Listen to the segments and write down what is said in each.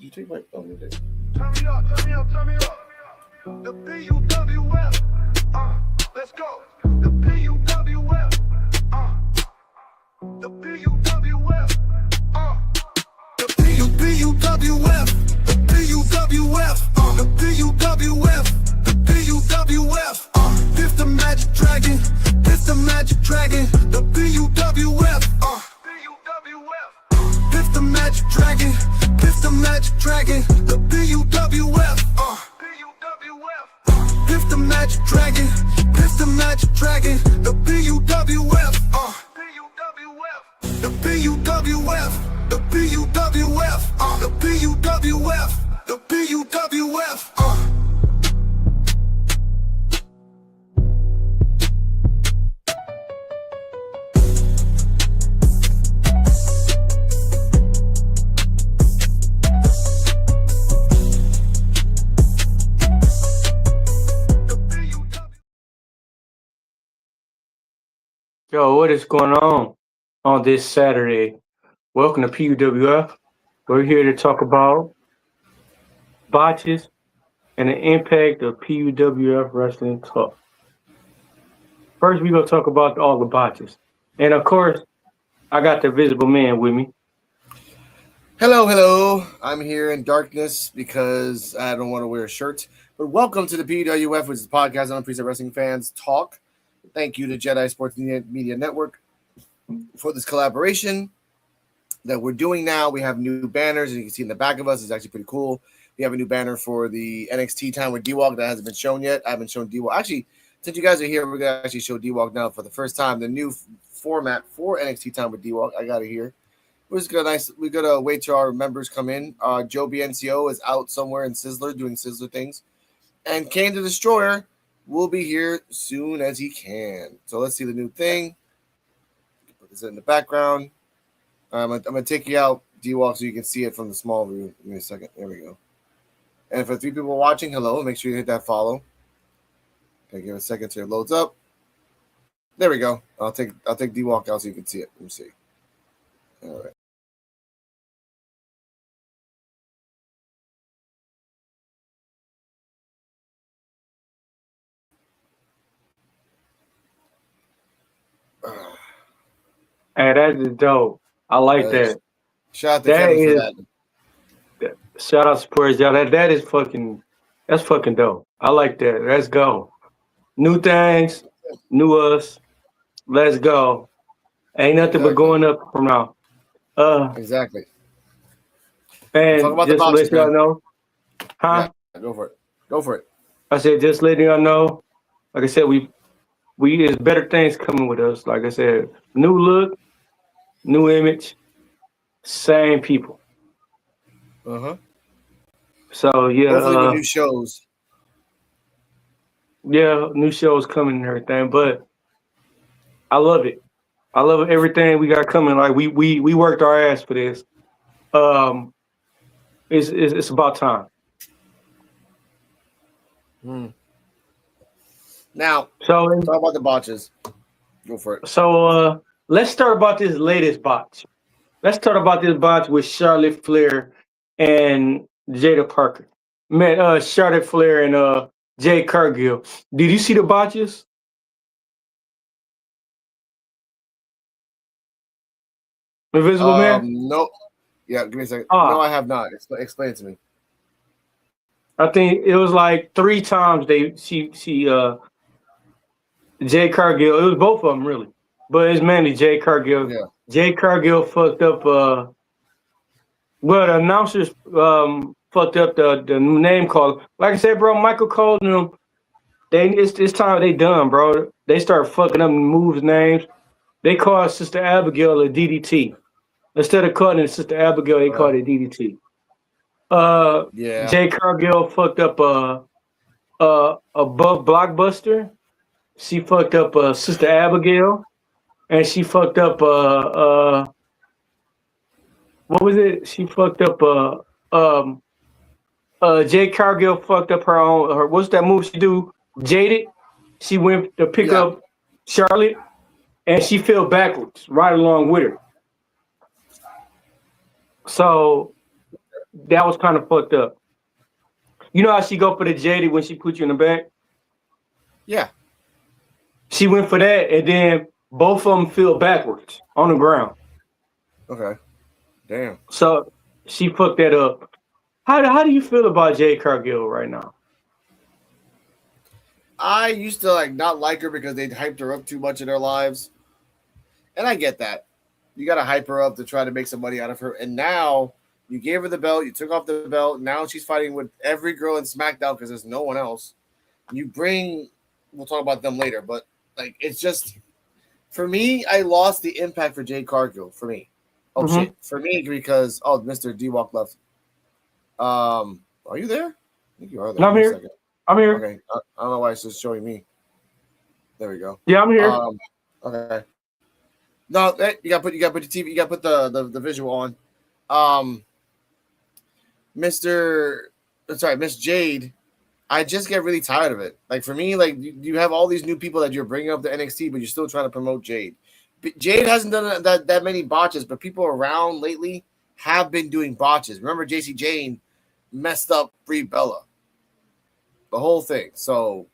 You take my phone today. Turn me up. The P.U.W.F. Let's go. The P.U.W.F. The P.U.W.F. The P.U.W.F. The P.U.W.F. The P.U.W.F. The P.U.W.F. This the magic dragon. This the magic dragon. The P.U.W.F. This the magic dragon. This the magic dragon. The P.U.W.F. This the magic dragon. This the magic dragon. The P.U.W.F. The P.U.W.F. The P.U.W.F. The P.U.W.F. The P.U.W.F. Yo, what is going on this Saturday? Welcome to P.U.W.F. We're here to talk about botches and the impact of P.U.W.F. wrestling talk. First, we're going to talk about all the botches. And of course, I got the Visible Man with me. Hello. I'm here in darkness because I don't want to wear a shirt. But welcome to the P.U.W.F., which is the podcast on Preset Wrestling Fans Talk. Thank you to Jedi Sports Media Network for this collaboration that we're doing now. We have new banners, and you can see in the back of us. It's actually pretty cool. We have a new banner for the NXT time with D-Walk that hasn't been shown yet. I haven't shown D-Walk. Actually, since you guys are here, we're going to actually show D-Walk now for the first time. The new format for NXT time with D-Walk. I got it here. We're going to wait till our members come in. Joe BNCO is out somewhere in Sizzler doing Sizzler things. And Kane the Destroyer will be here soon as he can. So let's see the new thing. Put this in the background. I'm gonna take you out, D-Walk, so you can see it from the small view. Give me a second. There we go. And for 3 people watching, hello. Make sure you hit that follow. Okay, give it a second till it loads up. There we go. I'll take D-Walk out so you can see it. Let me see. All right. Hey, that is dope. I like that. Shout out to Kevin for that. Shout out to Spurs, y'all. That's fucking dope. I like that. Let's go. New things, new us. Let's go. Ain't nothing but going up from now. Exactly. And talk about just the boxes, to let y'all know. Huh? Yeah, go for it. I said, just letting y'all know. Like I said, we there's better things coming with us. Like I said, new look, new image, same people. So yeah, hopefully with new shows. Yeah, new shows coming and everything, but I love it. I love everything we got coming. Like we worked our ass for this. It's about time. Now, talk about the botches. Go for it. So let's start about this latest botch. Let's talk about this botch with Charlotte Flair and Jada Parker. Man, Charlotte Flair and Jade Cargill. Did you see the botches? Invisible Man? No. Yeah, give me a second. No, I have not. Explain it to me. I think it was like 3 times she Jade Cargill. It was both of them really, but it's mainly Jade Cargill. Yeah. Jade Cargill fucked up. Well, the announcers fucked up the name call. Like I said, bro, Michael Cole and them. It's time they done, bro. They start fucking up moves names. They call Sister Abigail a DDT instead of calling it Sister Abigail. They called it DDT. Jade Cargill fucked up above Blockbuster. She fucked up Sister Abigail, and she fucked up what was it? She fucked up Jade Cargill fucked up her what's that move she do? Jaded. She went to pick up Charlotte, and she fell backwards right along with her. So that was kind of fucked up. You know how she go for the JD when she put you in the back? Yeah. She went for that, and then both of them fell backwards on the ground. Okay. Damn. So she fucked that up. How do you feel about Jade Cargill right now? I used to like not like her because they hyped her up too much in their lives, and I get that. You got to hype her up to try to make some money out of her, and now you gave her the belt, you took off the belt. Now she's fighting with every girl in SmackDown because there's no one else. You bring, we'll talk about them later, but like it's just for me, I lost the impact for Jade Cargill. For me, oh Mm-hmm. shit, for me because Mr. D Walk left. Are you there? I think you are there. I'm Give me a here. second. I'm here. Okay, I don't know why it's just showing me. There we go. Yeah, I'm here. Okay. No, you got to put the TV. You got to put the visual on. Mister, sorry, Miss Jade. I just get really tired of it. Like for me, like you have all these new people that you're bringing up to NXT, but you're still trying to promote Jade. Jade hasn't done that many botches, but people around lately have been doing botches. Remember, JC Jane messed up Brie Bella, the whole thing. So,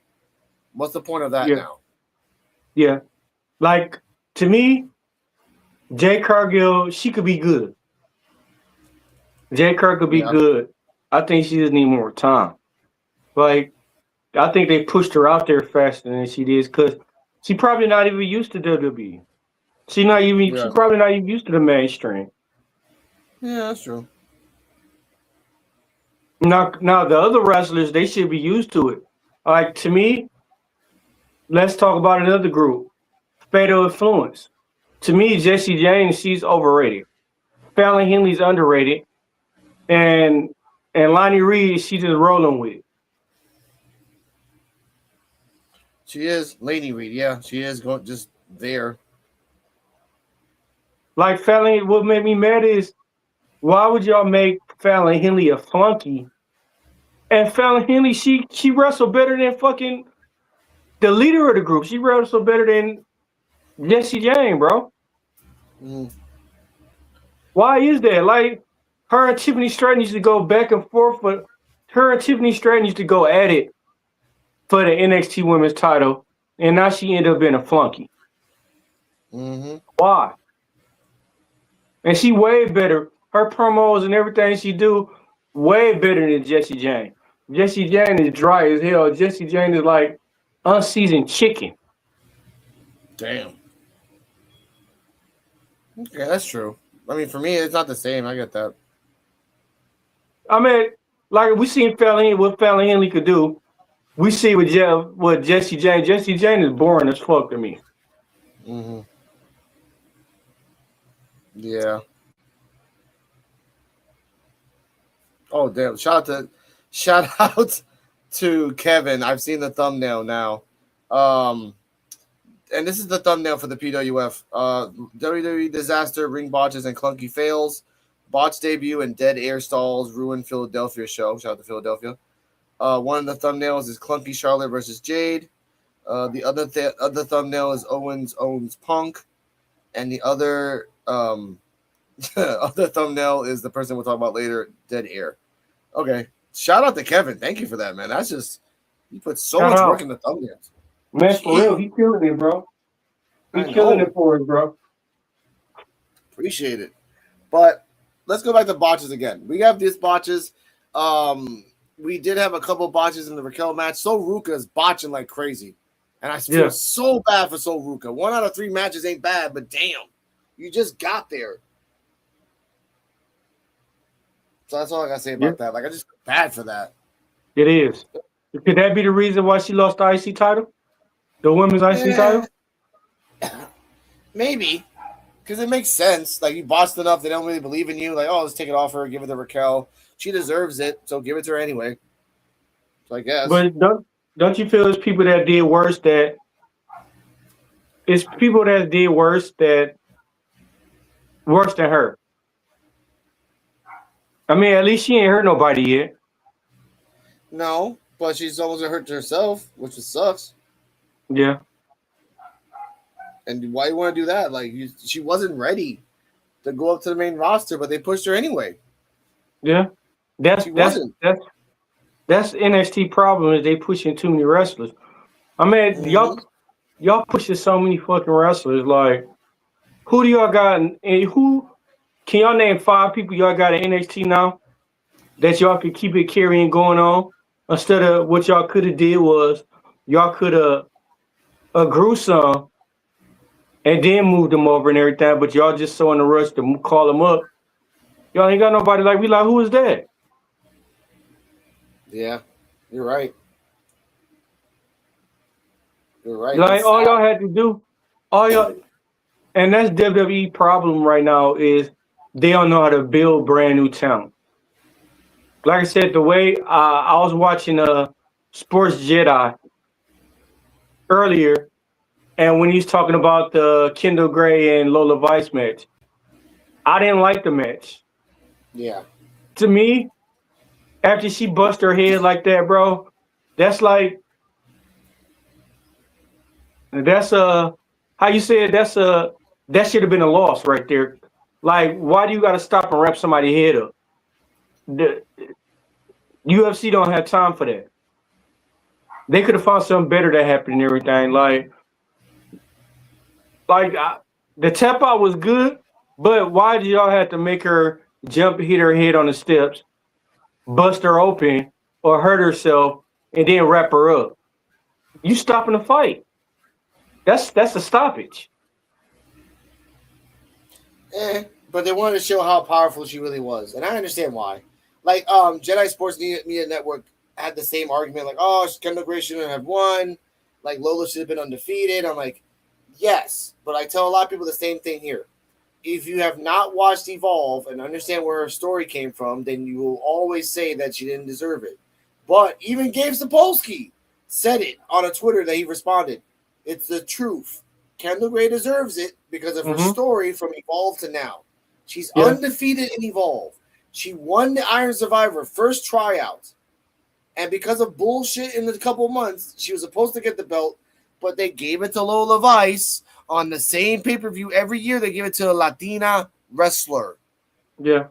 what's the point of that Yeah. now? Yeah. Like to me, Jade Cargill, she could be good. Jade Cargill could be Yeah, good. I think she just need more time. Like I think they pushed her out there faster than she did because she probably not even used to WWE. She yeah, probably not even used to the mainstream. yeah. That's true. Now the other wrestlers they should be used to it. Like to me, let's talk about another group, Fatal Influence. To me, Jessie James she's overrated. Fallon Henley's underrated, and Lonnie Reed she's just rolling with. She is Lady Reed. Yeah, she is going just there. Like Fallon, what made me mad is why would y'all make Fallon Henley a flunky? And Fallon Henley, she wrestled better than fucking the leader of the group. She wrestled better than Jessie Jane, bro. Mm. Why is that? Like her and Tiffany Stratton used to go back and forth, but her and Tiffany Stratton used to go at it for the NXT Women's title, and now she ended up being a flunky. Mm-hmm. Why? And she way better. Her promos and everything she do way better than Jessie Jane. Jessie Jane is dry as hell. Jessie Jane is like unseasoned chicken. Damn. Okay, that's true. I mean, for me, it's not the same. I get that. I mean, like we seen what Fallon Henley could do. We see what Jessie Jane. Jessie Jane is boring as fuck to me. Mm-hmm. Yeah. Oh damn! Shout out to Kevin. I've seen the thumbnail now. And this is the thumbnail for the P.U.W.F. WWE disaster, ring botches and clunky fails. Botch debut and dead air stalls ruin Philadelphia show. Shout out to Philadelphia. One of the thumbnails is clunky Charlotte versus Jade. The other thumbnail is Owens owns Punk, and the other other thumbnail is the person we'll talk about later, dead air. Okay, shout out to Kevin. Thank you for that, man. That's just you put so Shout much work out, in the thumbnails. man, for real. Jeez, He killing it, bro. He I killing know. it for us, bro. Appreciate it. But let's go back to botches again. We have these botches. We did have a couple botches in the Raquel match. So Ruka is botching like crazy. And I feel Yeah, so bad for So Ruka. 1 out of 3 matches ain't bad, but damn, you just got there. So that's all I gotta say yeah, about that. Like I just feel bad for that. it is. Could that be the reason why she lost the IC title, the women's IC Eh, title? maybe. Because it makes sense. Like you botched enough, they don't really believe in you. Like, oh, let's take it off her, give it to Raquel. She deserves it, so give it to her anyway. So I guess. But don't you feel it's people that did worse that it's people that did worse than her? I mean, at least she ain't hurt nobody yet. No, but she's almost hurt herself, which sucks. Yeah, And why you want to do that? Like, she wasn't ready to go up to the main roster, but they pushed her anyway. yeah. That's She that's wasn't. that's that's NXT problem is they pushing too many wrestlers. I mean, Mm-hmm. y'all pushing so many fucking wrestlers. Like, who do y'all got? And who can y'all name 5 people y'all got in NXT now that y'all could keep it carrying going on? Instead of what y'all could have did was y'all could have grew some and then moved them over and everything. But y'all just so in a rush to call them up. Y'all ain't got nobody like we like. Who is that? Yeah, you're right. You're right. Like It's all sad. y'all had to do, all y'all, and that's WWE problem right now is they don't know how to build brand new talent. Like I said, the way I was watching Sports Jedi earlier, and when he's talking about the Kendall Gray and Lola Vice match, I didn't like the match. Yeah. To me, after she bust her head like that, bro, that's like that's how you say it. That should have been a loss right there. Like, why do you got to stop and wrap somebody's head up? The UFC don't have time for that. They could have found something better that happened and everything. Like the tap out was good, but why did y'all have to make her jump, hit her head on the steps, bust her open, or hurt herself, and then wrap her up? You stopping the fight. That's a stoppage. But they wanted to show how powerful she really was, and I understand why. Like, Jedi Sports Media Network had the same argument, like, oh, Kendall Gray shouldn't have won, like Lola should have been undefeated. I'm like, yes, but I tell a lot of people the same thing here. If you have not watched Evolve and understand where her story came from, then you will always say that she didn't deserve it. But even Gabe Sapolsky said it on a Twitter that he responded. It's the truth. Kendall Gray deserves it because of her Mm-hmm. story from Evolve to now. She's Yeah, undefeated in Evolve. She won the Iron Survivor first tryout. And because of bullshit in a couple months, she was supposed to get the belt, but they gave it to Lola Vice on the same pay-per-view every year. They give it to a Latina wrestler. yeah,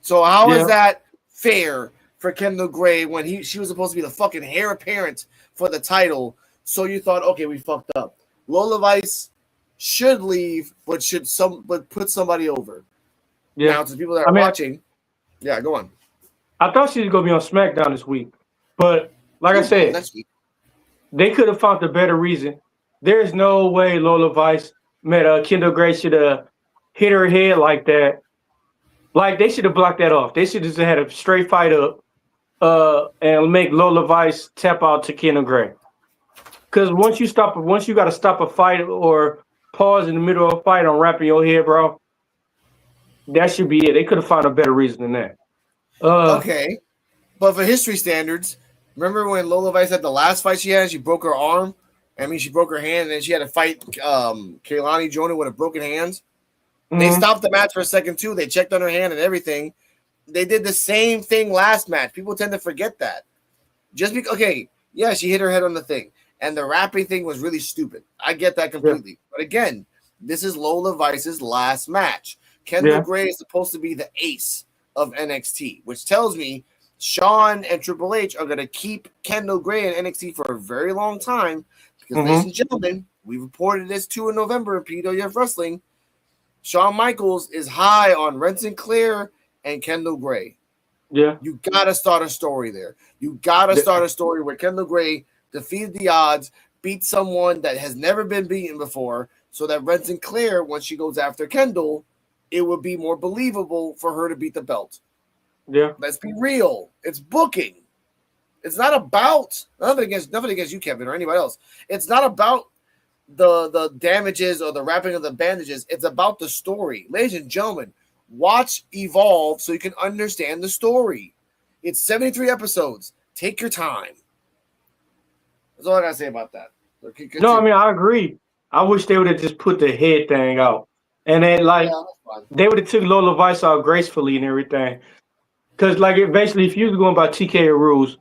So how is yeah, that fair for Kendall Gray when she was supposed to be the fucking heir apparent for the title? So you thought, okay, we fucked up. Lola Vice should leave, but put somebody over. yeah. Now to the people that I are mean, watching, yeah, go on. I thought she was gonna be on SmackDown this week, but like I She will said, next week. they could have found a better reason. There's no way Lola Vice met Kendall Gray should have hit her head like that. Like they should have blocked that off. They should have just had a straight fight up, and make Lola Vice tap out to Kendall Gray. Because once you got to stop a fight or pause in the middle of a fight on wrapping your head, bro, that should be it. They could have found a better reason than that. Uh, Okay, but for history standards, remember when Lola Vice had the last fight she had? She broke her arm. I mean, she broke her hand, and then she had to fight Kaylani Jonah with a broken hand. They mm, stopped the match for a second too. They checked on her hand and everything. They did the same thing last match. People tend to forget that. Just because, okay, yeah, she hit her head on the thing, and the rapping thing was really stupid. I get that yeah, completely. But again, this is Lola Vice's last match. Kendall yeah, Gray is supposed to be the ace of NXT, which tells me Shawn and Triple H are going to keep Kendall Gray in NXT for a very long time because, ladies mm-hmm, and gentlemen, we reported this too in November in PUWf Wrestling. Shawn Michaels is high on Renton Clare and Kendall Gray. yeah, You gotta start a story there. You gotta yeah, start a story where Kendall Gray defeated the odds, beat someone that has never been beaten before, so that Renton Clare, when she goes after Kendall, it would be more believable for her to beat the belt. yeah, Let's be real. It's booking. It's not about nothing against you, Kevin, or anybody else. It's not about the damages or the wrapping of the bandages. It's about the story. Ladies and gentlemen, watch Evolve so you can understand the story. It's 73 episodes. Take your time. That's all I gotta say about that. Okay, No, I continue. mean I agree. I wish they would have just put the head thing out, and then Yeah, like that's fine. they would have took Lola Vice out gracefully and everything. Because basically, if you was going by TKO rules,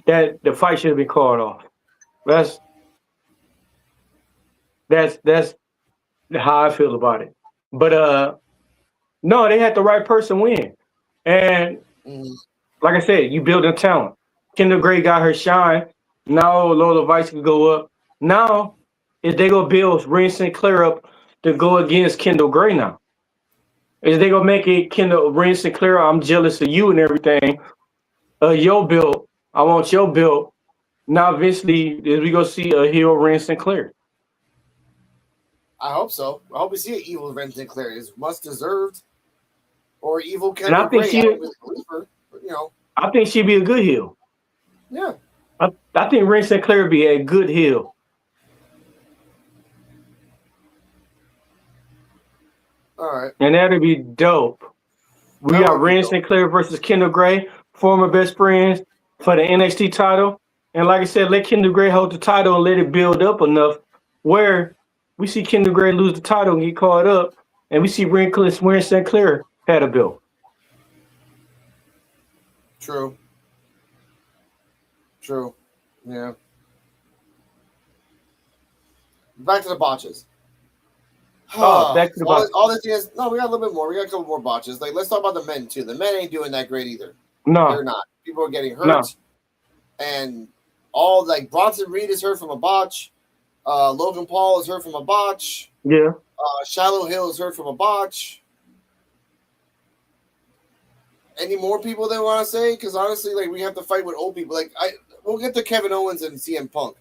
that the fight should have been called off. That's that's how I feel about it. But no, they had the right person win, and Mhm. Like I said, you building talent. Kendall Gray got her shine. Now Lola Vice can go up. Now, if they go build Ren Sinclair up to go against Kendall Gray now. Is they gonna make it Kendall Ren Sinclair, I'm jealous of you and everything. Your build. I want your build. Now eventually is we gonna see a heel Ren Sinclair. I hope so. I hope we see an evil Ren Sinclair. Is much deserved. Or evil And Kendall Gray. I don't really believe her, but I think she'd be a good heel. Yeah. I think Ren Sinclair would be a good heel. All right. And that'd be dope. We got Ren Sinclair versus Kendall Gray, former best friends, for the NXT title. And like I said, let Kendall Gray hold the title and let it build up enough where we see Kendall Gray lose the title and get caught up, and we see Ren Sinclair had a belt. True. Yeah. Back to the botches. Back to the botches. All this is no, we got a little bit more. We got a couple more botches. Like, let's talk about the men too. The men ain't doing that great either. No, they're not. People are getting hurt, and all like Bronson Reed is hurt from a botch. Logan Paul is hurt from a botch. Yeah. Shallow Hill is hurt from a botch. Any more people they want to say? Because honestly, like, we have to fight with old people. Like, we'll get to Kevin Owens and CM Punk,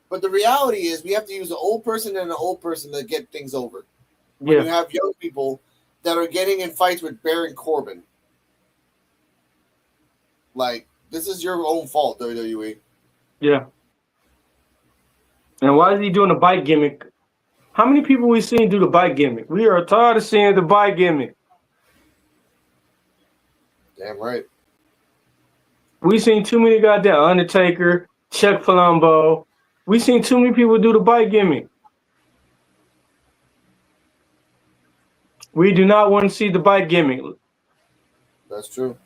but the reality is we have to use an old person and an old person to get things over. When you have young people that are getting in fights with Baron Corbin. Like, this is your own fault, WWE. Yeah. And why is he doing a bike gimmick? How many people we seen do the bike gimmick? We are tired of seeing the bike gimmick. Damn right. We seen too many goddamn Undertaker, Chuck Palumbo. We seen too many people do the bike gimmick. We do not want to see the bike gimmick. That's true.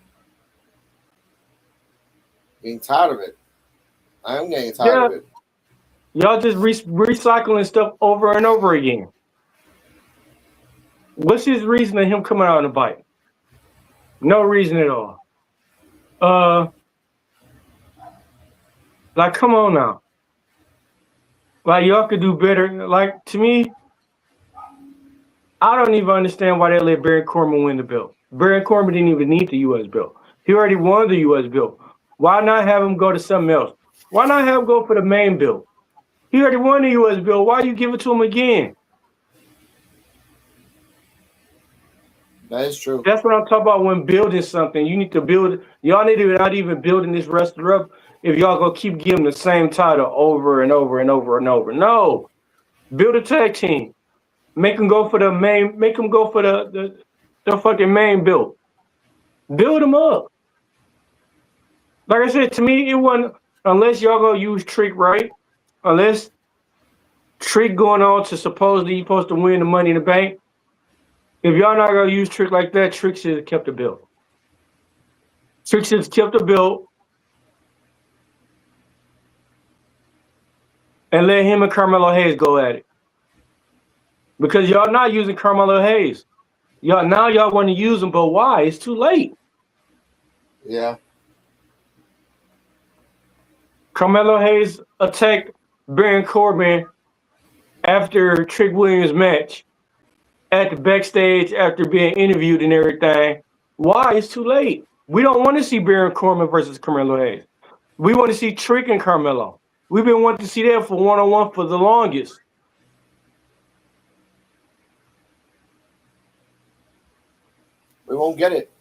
Getting tired of it. I am getting tired of it. Y'all just recycling stuff over and over again. What's his reason of him coming out on the bike? No reason at all. Like, come on now. Like, y'all could do better. Like, to me, I don't even understand why they let Baron Corbin win the belt. Baron Corbin didn't even need the U.S. belt. He already won the U.S. belt. Why not have him go to something else? Why not have him go for the main belt? He already won the U.S. belt. Why you give it to him again? That is true. That's what I'm talking about when building something. You need to build. Y'all need to not even building this wrestler up if y'all gonna keep giving the same title over and over and over and over. No, build a tag team. Make them go for the main. Make them go for the fucking main belt. Build them up. Like I said, to me, it wasn't unless y'all gonna use Trick right. Unless Trick going on to supposedly you supposed to win the Money in the Bank. If y'all not gonna use Trick like that, Trick should have kept the belt. Trick should have kept the belt and let him and Carmelo Hayes go at it. Because y'all not using Carmelo Hayes. Y'all want to use him, but why? It's too late. Yeah. Carmelo Hayes attacked Baron Corbin after Trick Williams' match at the backstage after being interviewed and everything. Why? It's too late. We don't want to see Baron Corbin versus Carmelo Hayes. We want to see Trick and Carmelo. We've been wanting to see that for one-on-one for the longest. We won't get it.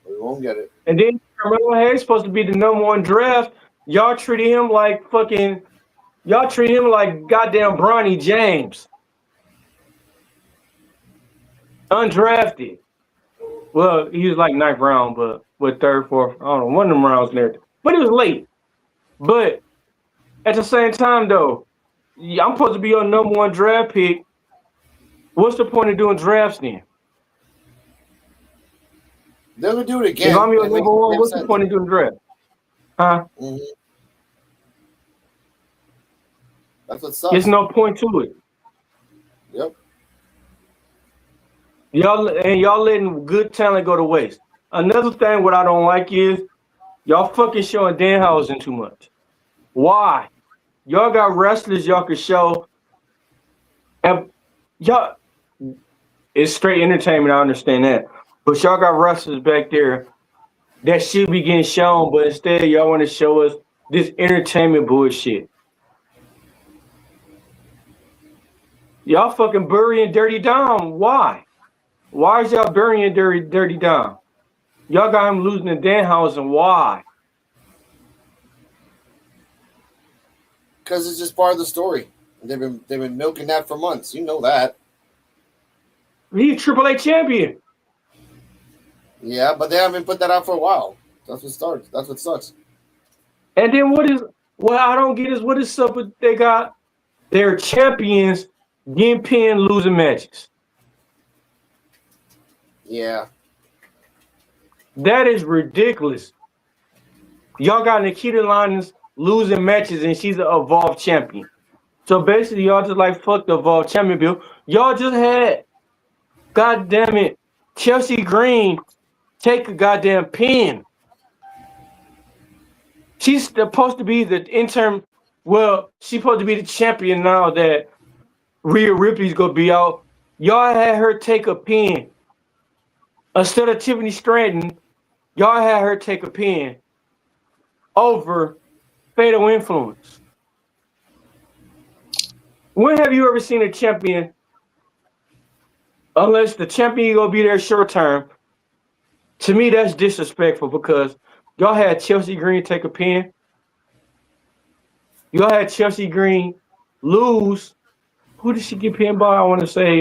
We won't get it. And then Carmelo Hayes supposed to be the #1 draft. Y'all treated him like fucking. Y'all treat him like goddamn Bronny James. Undrafted. Well, he was like 9th round, but with 3rd, 4th, I don't know, one of them rounds there. But it was late. But at the same time, though, I'm supposed to be your #1 draft pick. What's the point of doing drafts then? They're gonna do it again. If I'm your #1, what's the point of doing draft? Huh? Mm-hmm. That's what sucks. There's no point to it. Yep. Y'all letting good talent go to waste. another thing what I don't like is y'all fucking showing Danhausen too much. Why? Y'all got wrestlers y'all can show, and y'all, it's straight entertainment. I understand that, but y'all got wrestlers back there that should be getting shown, but instead y'all want to show us this entertainment bullshit. Y'all fucking burying Dirty Dom. Why? Why is y'all burying Dirty Dom? Y'all got him losing to Danhausen. Why? Because it's just part of the story. They've been milking that for months. You know that. He's Triple A champion. Yeah, but they haven't put that out for a while. That's what starts. That's what sucks. And then what I don't get is what is up with they got their champions getting pinned, losing matches. Yeah. That is ridiculous. Y'all got Nikita Lyons losing matches and she's an Evolve champion. So basically, y'all just like fuck the Evolve champion bill. Y'all just had, god damn it, Chelsea Green take a goddamn pin. She's supposed to be the interim. Well, she's supposed to be the champion now that Rhea Ripley's gonna be out. Y'all had her take a pin. Instead of Tiffany Stratton, y'all had her take a pin over Fatal Influence. When have you ever seen a champion, unless the champion gonna be there short term? To me, that's disrespectful because y'all had Chelsea Green take a pin. Y'all had Chelsea Green lose. Who did she get pinned by? I want to say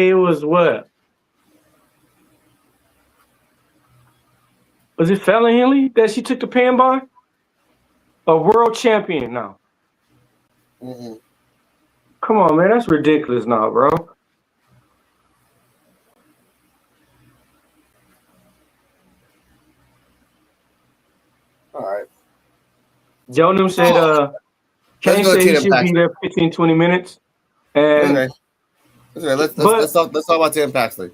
it was what? Was it Fallon Henley that she took the pin by? A world champion now. Mm-hmm. Come on, man, that's ridiculous now, bro. All right. Jonah said, Kane said he should be there 15, 20 minutes. And okay. Let's talk about Tatum Paxley.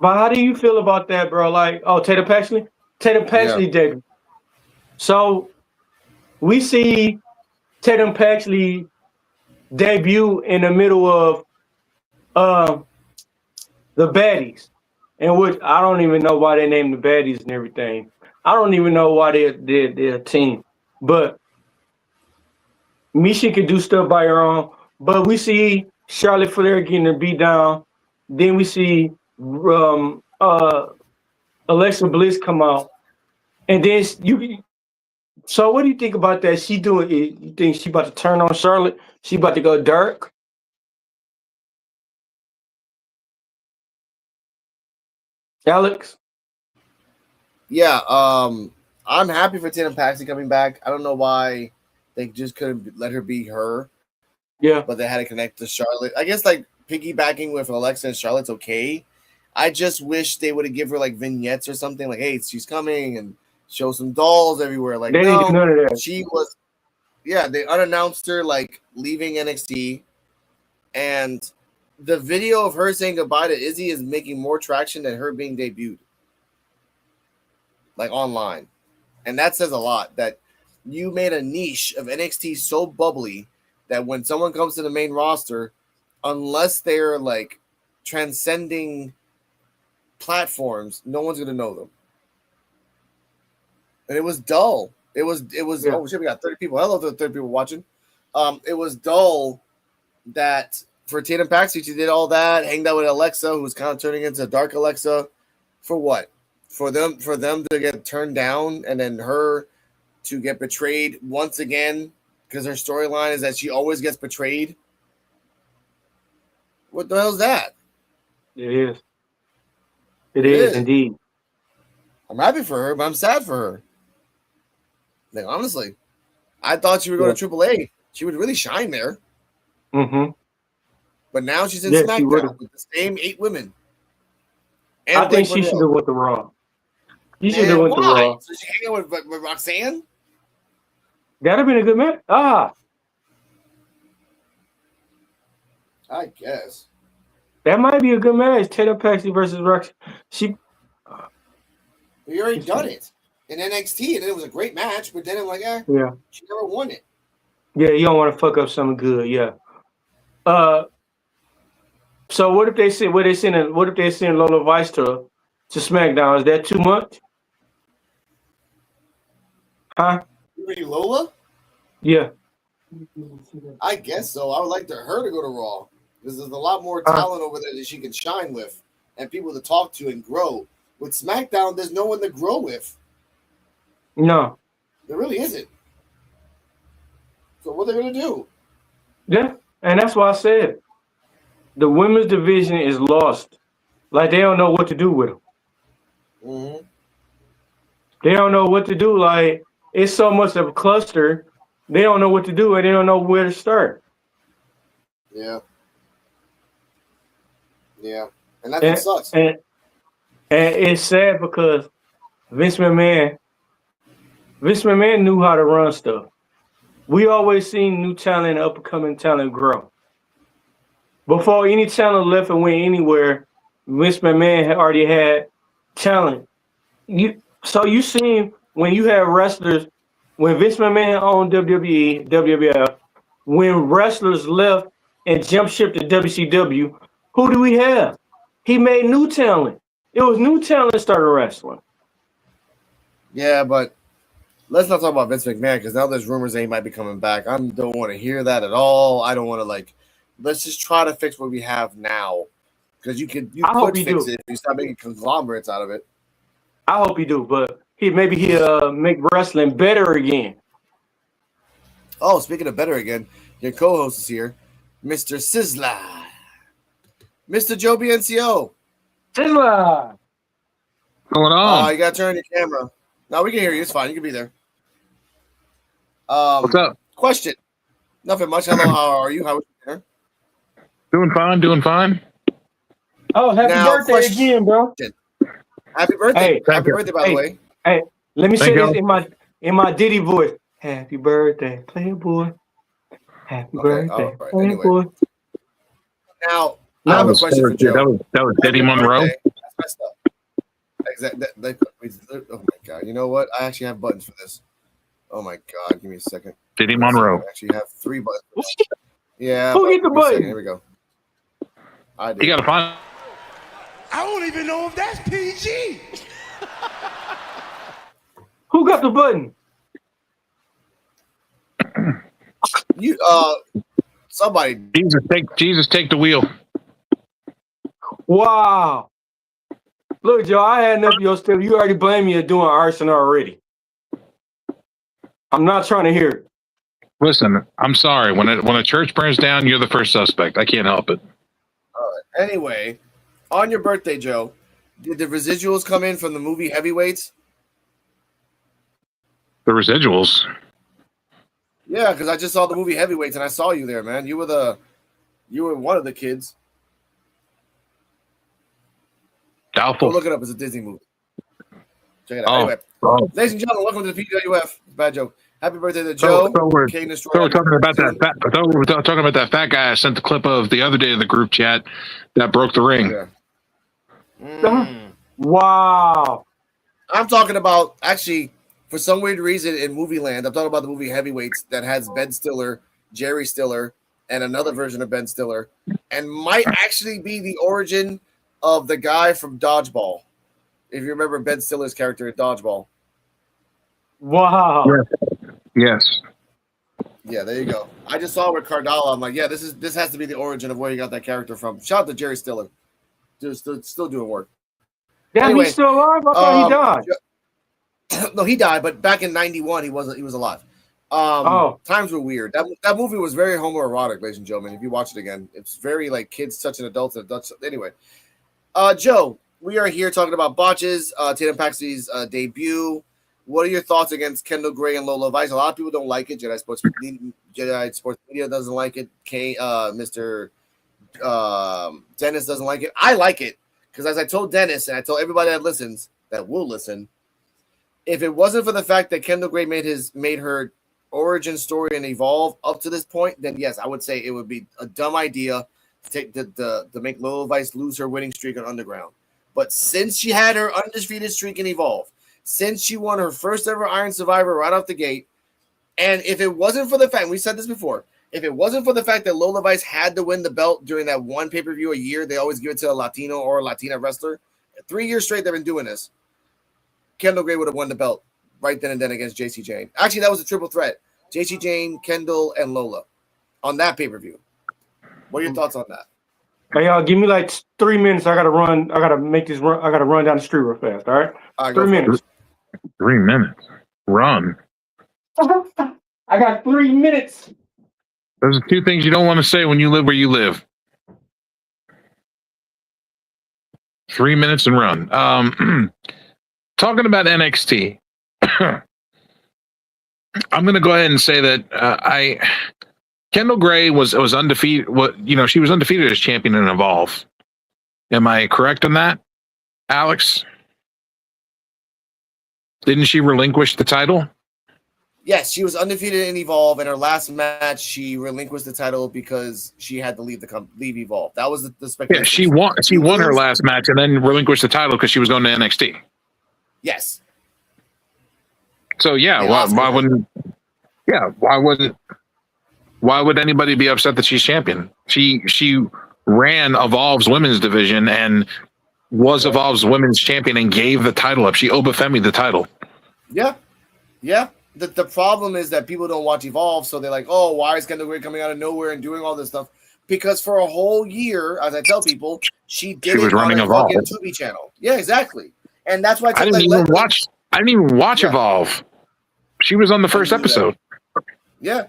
But how do you feel about that, bro? Like, oh, Tatum Paxley debut. So we see Tatum Paxley debut in the middle of the baddies, in which I don't even know why they named the baddies and everything. I don't even know why they're a team. But Misha can do stuff by her own. But we see Charlotte Flair getting her beat down. Then we see Alexa Bliss come out. And then so what do you think about that? You think she about to turn on Charlotte? She about to go dark? Alex? Yeah, I'm happy for Tatum Paxley coming back. I don't know why they just couldn't let her be her. Yeah. But they had to connect to Charlotte. I guess like piggybacking with Alexa and Charlotte's okay. I just wish they would have given her like vignettes or something, like, hey, she's coming, and show some dolls everywhere. Like, they didn't do none of that. She was, yeah, they unannounced her like leaving NXT, and the video of her saying goodbye to Izzy is making more traction than her being debuted, like online, and that says a lot. That you made a niche of NXT so bubbly that when someone comes to the main roster, unless they're like transcending platforms, no one's gonna know them. And it was dull. It was Yeah. Oh shit, we got 30 people. Hello to the 30 people watching. It was dull that for Tatum Paxley, she did all that, hanged out with Alexa, who was kind of turning into Dark Alexa. For what? For them to get turned down and then her to get betrayed once again, because her storyline is that she always gets betrayed. What the hell is that? It is. It is indeed. I'm happy for her, but I'm sad for her. Like, honestly, I thought she would go to AAA. She would really shine there. Mm-hmm. But now she's in SmackDown with the same 8 women. And I think she should have went to Raw. She should have went to Raw. So she hang out with Roxanne? That'd have been a good match. I guess. That might be a good match. Tatum Paxley versus Roxanne. She We already done it in NXT, and it was a great match. But then I'm like, yeah. she never won it. Yeah, you don't want to fuck up something good, yeah. So what if they send Lola Vice to SmackDown? Is that too much? Huh? Really, Lola? Yeah. I guess so. I would like her to go to Raw because there's a lot more talent over there that she can shine with and people to talk to and grow. With SmackDown, there's no one to grow with. No. There really isn't. So what are they going to do? Yeah, and that's why I said the women's division is lost. Like they don't know what to do with them. Mm-hmm. They don't know what to do. Like it's so much of a cluster. They don't know what to do, and they don't know where to start. Yeah. Yeah, and that's what sucks. And it's sad because Vince McMahon knew how to run stuff. We always seen new talent, up and coming talent grow. Before any talent left and went anywhere, Vince McMahon had already had talent. So you seen when you have wrestlers, when Vince McMahon owned WWE, WWF, when wrestlers left and jumped ship to WCW, who do we have? He made new talent. It was new talent that started wrestling. Yeah, but let's not talk about Vince McMahon because now there's rumors that he might be coming back. I don't want to hear that at all. I don't want to let's just try to fix what we have now because you could fix it if you start making conglomerates out of it. I hope he do, but he'll make wrestling better again. Oh, speaking of better again, your co-host is here, Mr. Sizzler, Mr. Joe BNCO. Sizzler, going on? Oh, you gotta turn your camera. No, we can hear you. It's fine. You can be there. What's up? Question. Nothing much. Hello. How are you? How was your dinner? Doing fine. Oh, happy birthday again, bro. Happy birthday. Hey, happy birthday, by the way. Hey, let me say this in my Diddy voice. Happy birthday, Playboy. Happy birthday, right. Playboy. Anyway. Now, I have a question for Joe. That was Diddy Monroe. That's messed up. Exactly. Oh my god! You know what? I actually have buttons for this. Oh my god! Give me a second. Diddy Monroe. I actually have 3 buttons. Yeah. Who hit the button? Here we go. I did. You gotta find. I don't even know if that's PG. Who got the button? You somebody. Jesus take the wheel. Wow. Look, Joe, I had enough of your stuff. You already blamed me for doing arson already. I'm not trying to hear it. Listen, I'm sorry. When a church burns down, you're the first suspect. I can't help it. All right. Anyway, on your birthday, Joe, did the residuals come in from the movie Heavyweights? The residuals. Yeah, because I just saw the movie Heavyweights and I saw you there, man. You were one of the kids. Doubtful. Go look it up. It's a Disney movie. Check it out. Anyway, ladies and gentlemen, welcome to the P.U.W.F. Bad joke. Happy birthday to Joe. We're talking about that fat guy I sent the clip of the other day in the group chat that broke the ring. Yeah. Wow. I'm talking about, actually, for some weird reason in movie land, I'm talking about the movie Heavyweights that has Ben Stiller, Jerry Stiller, and another version of Ben Stiller, and might actually be the origin of the guy from Dodgeball. If you remember Ben Stiller's character in Dodgeball. Wow. Yes. Yeah, there you go. I just saw it with Cardala. I'm like, yeah, this has to be the origin of where you got that character from. Shout out to Jerry Stiller. Still doing work. Damn, anyway, he's still alive? I thought he died. No, he died, but back in 91, he was alive. Times were weird. That movie was very homoerotic, ladies and gentlemen. If you watch it again, it's very like kids touching adults and adults. Anyway, Joe, we are here talking about Botches, Tatum Paxley's debut. What are your thoughts against Kendall Gray and Lola Vice? A lot of people don't like it. Jedi Sports Media doesn't like it. Mr. Dennis doesn't like it. I like it because, as I told Dennis and I told everybody that listens, that will listen, if it wasn't for the fact that Kendall Gray made her origin story and evolve up to this point, then yes, I would say it would be a dumb idea to make Lola Vice lose her winning streak on Underground. But since she had her undefeated streak in Evolve, since she won her first ever Iron Survivor right off the gate, and if it wasn't for the fact, we said this before, if it wasn't for the fact that Lola Vice had to win the belt during that one pay-per-view a year, they always give it to a Latino or a Latina wrestler. 3 years straight they've been doing this. Kendall Gray would have won the belt right then and then against JC Jane. Actually, that was a triple threat. JC Jane, Kendall, and Lola on that pay-per-view. What are your thoughts on that? Hey, y'all, give me like 3 minutes. I gotta run. I gotta make this run. I gotta run down the street real fast. All right, 3 minutes. 3 minutes. Run. I got 3 minutes. Those are two things you don't want to say when you live where you live. 3 minutes and run. Talking about NXT, I'm going to go ahead and say that Kendall Gray was undefeated. She was undefeated as champion in Evolve. Am I correct on that, Alex? Didn't she relinquish the title? Yes, she was undefeated in Evolve. In her last match, she relinquished the title because she had to leave Evolve. That was the speculation. Yeah, she won her last match and then relinquished the title because she was going to NXT. Yes. So why would anybody be upset that she's champion? She ran Evolve's women's division and was Evolve's women's champion and gave the title up. She Obafemi the title. Yeah. Yeah. The problem is that people don't watch Evolve, so they're like, oh, why is Kendall Gray coming out of nowhere and doing all this stuff? Because for a whole year, as I tell people, she was running a fucking Tubi channel. Yeah, exactly. And that's why I didn't even watch Evolve. She was on the first episode. Yeah.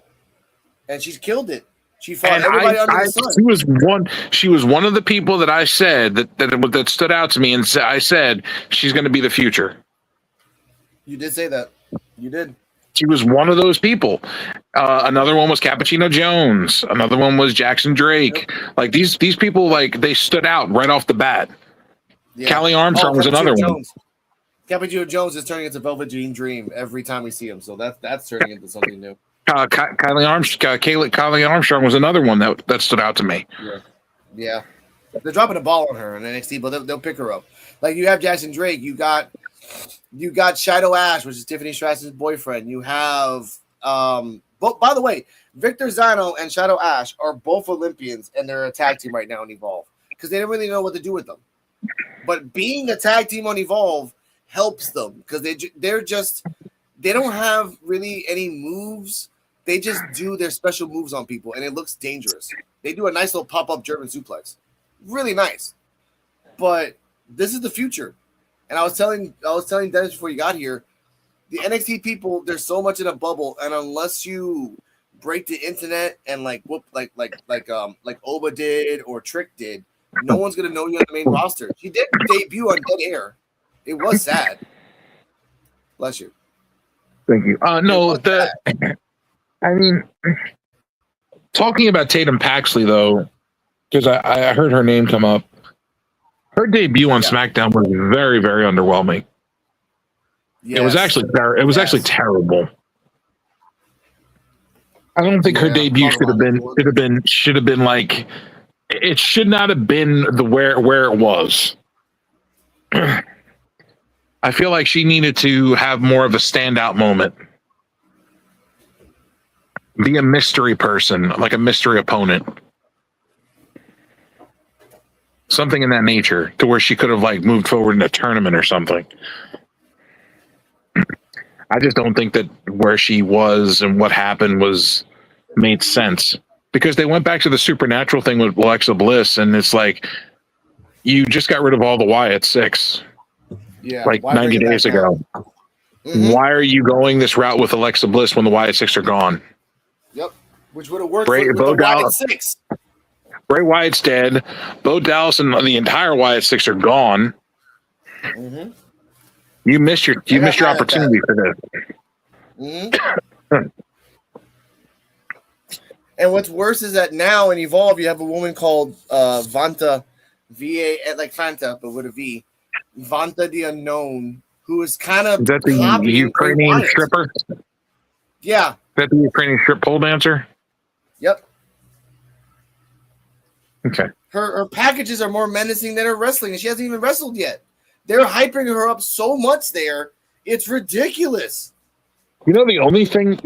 And she's killed it. She fought everybody under the sun. She was one of the people that I said that stood out to me, and I said she's going to be the future. You did say that. You did. She was one of those people. Another one was Cappuccino Jones. Another one was Jackson Drake. Yep. Like these people, like they stood out right off the bat. Yeah. Callie Armstrong was another one. Cappuccino Jones is turning into Velvet Dream every time we see him, so that's turning into something new. Callie Armstrong was another one that stood out to me. Yeah. They're dropping the ball on her in NXT, but they'll pick her up. Like you have Jackson Drake, you got Shadow Ash, which is Tiffany Stratton's boyfriend. You have, by the way, Victor Zano and Shadow Ash are both Olympians, and they're a tag team right now in Evolve because they don't really know what to do with them. But being a tag team on Evolve helps them because they don't have really any moves. They just do their special moves on people, and it looks dangerous. They do a nice little pop-up German suplex, really nice. But this is the future. And I was telling Dennis before you got here, the NXT people, there's so much in a bubble, and unless you break the internet and like Oba did or Trick did, no one's gonna know you on the main roster. She did debut on Dead Air. It was sad. Bless you. Thank you. I mean, talking about Tatum Paxley though, because I heard her name come up. Her debut on SmackDown was very, very underwhelming. Yes. It was actually terrible. I don't think her debut should have been like it should not have been where it was. I feel like she needed to have more of a standout moment. Be a mystery person, like a mystery opponent. Something in that nature to where she could have like moved forward in a tournament or something. I just don't think that where she was and what happened made sense because they went back to the supernatural thing with Alexa Bliss. And it's like, you just got rid of all the Wyatt Six like 90 days ago. Mm-hmm. Why are you going this route with Alexa Bliss when the Wyatt Six are gone? Yep. Which would have worked with the Wyatt Six. Bray Wyatt's dead. Bo Dallas and the entire Wyatt Six are gone. Mm-hmm. You missed your opportunity for this. Mm-hmm. And what's worse is that now in Evolve you have a woman called Vanta, V-A, like Fanta, but with a V. Vanta the Unknown, who is kind of the Ukrainian stripper. Yeah. Is that the Ukrainian strip pole dancer? Yep. Okay. her packages are more menacing than her wrestling, and she hasn't even wrestled yet. They're hyping her up so much there. It's ridiculous. You know, the only thing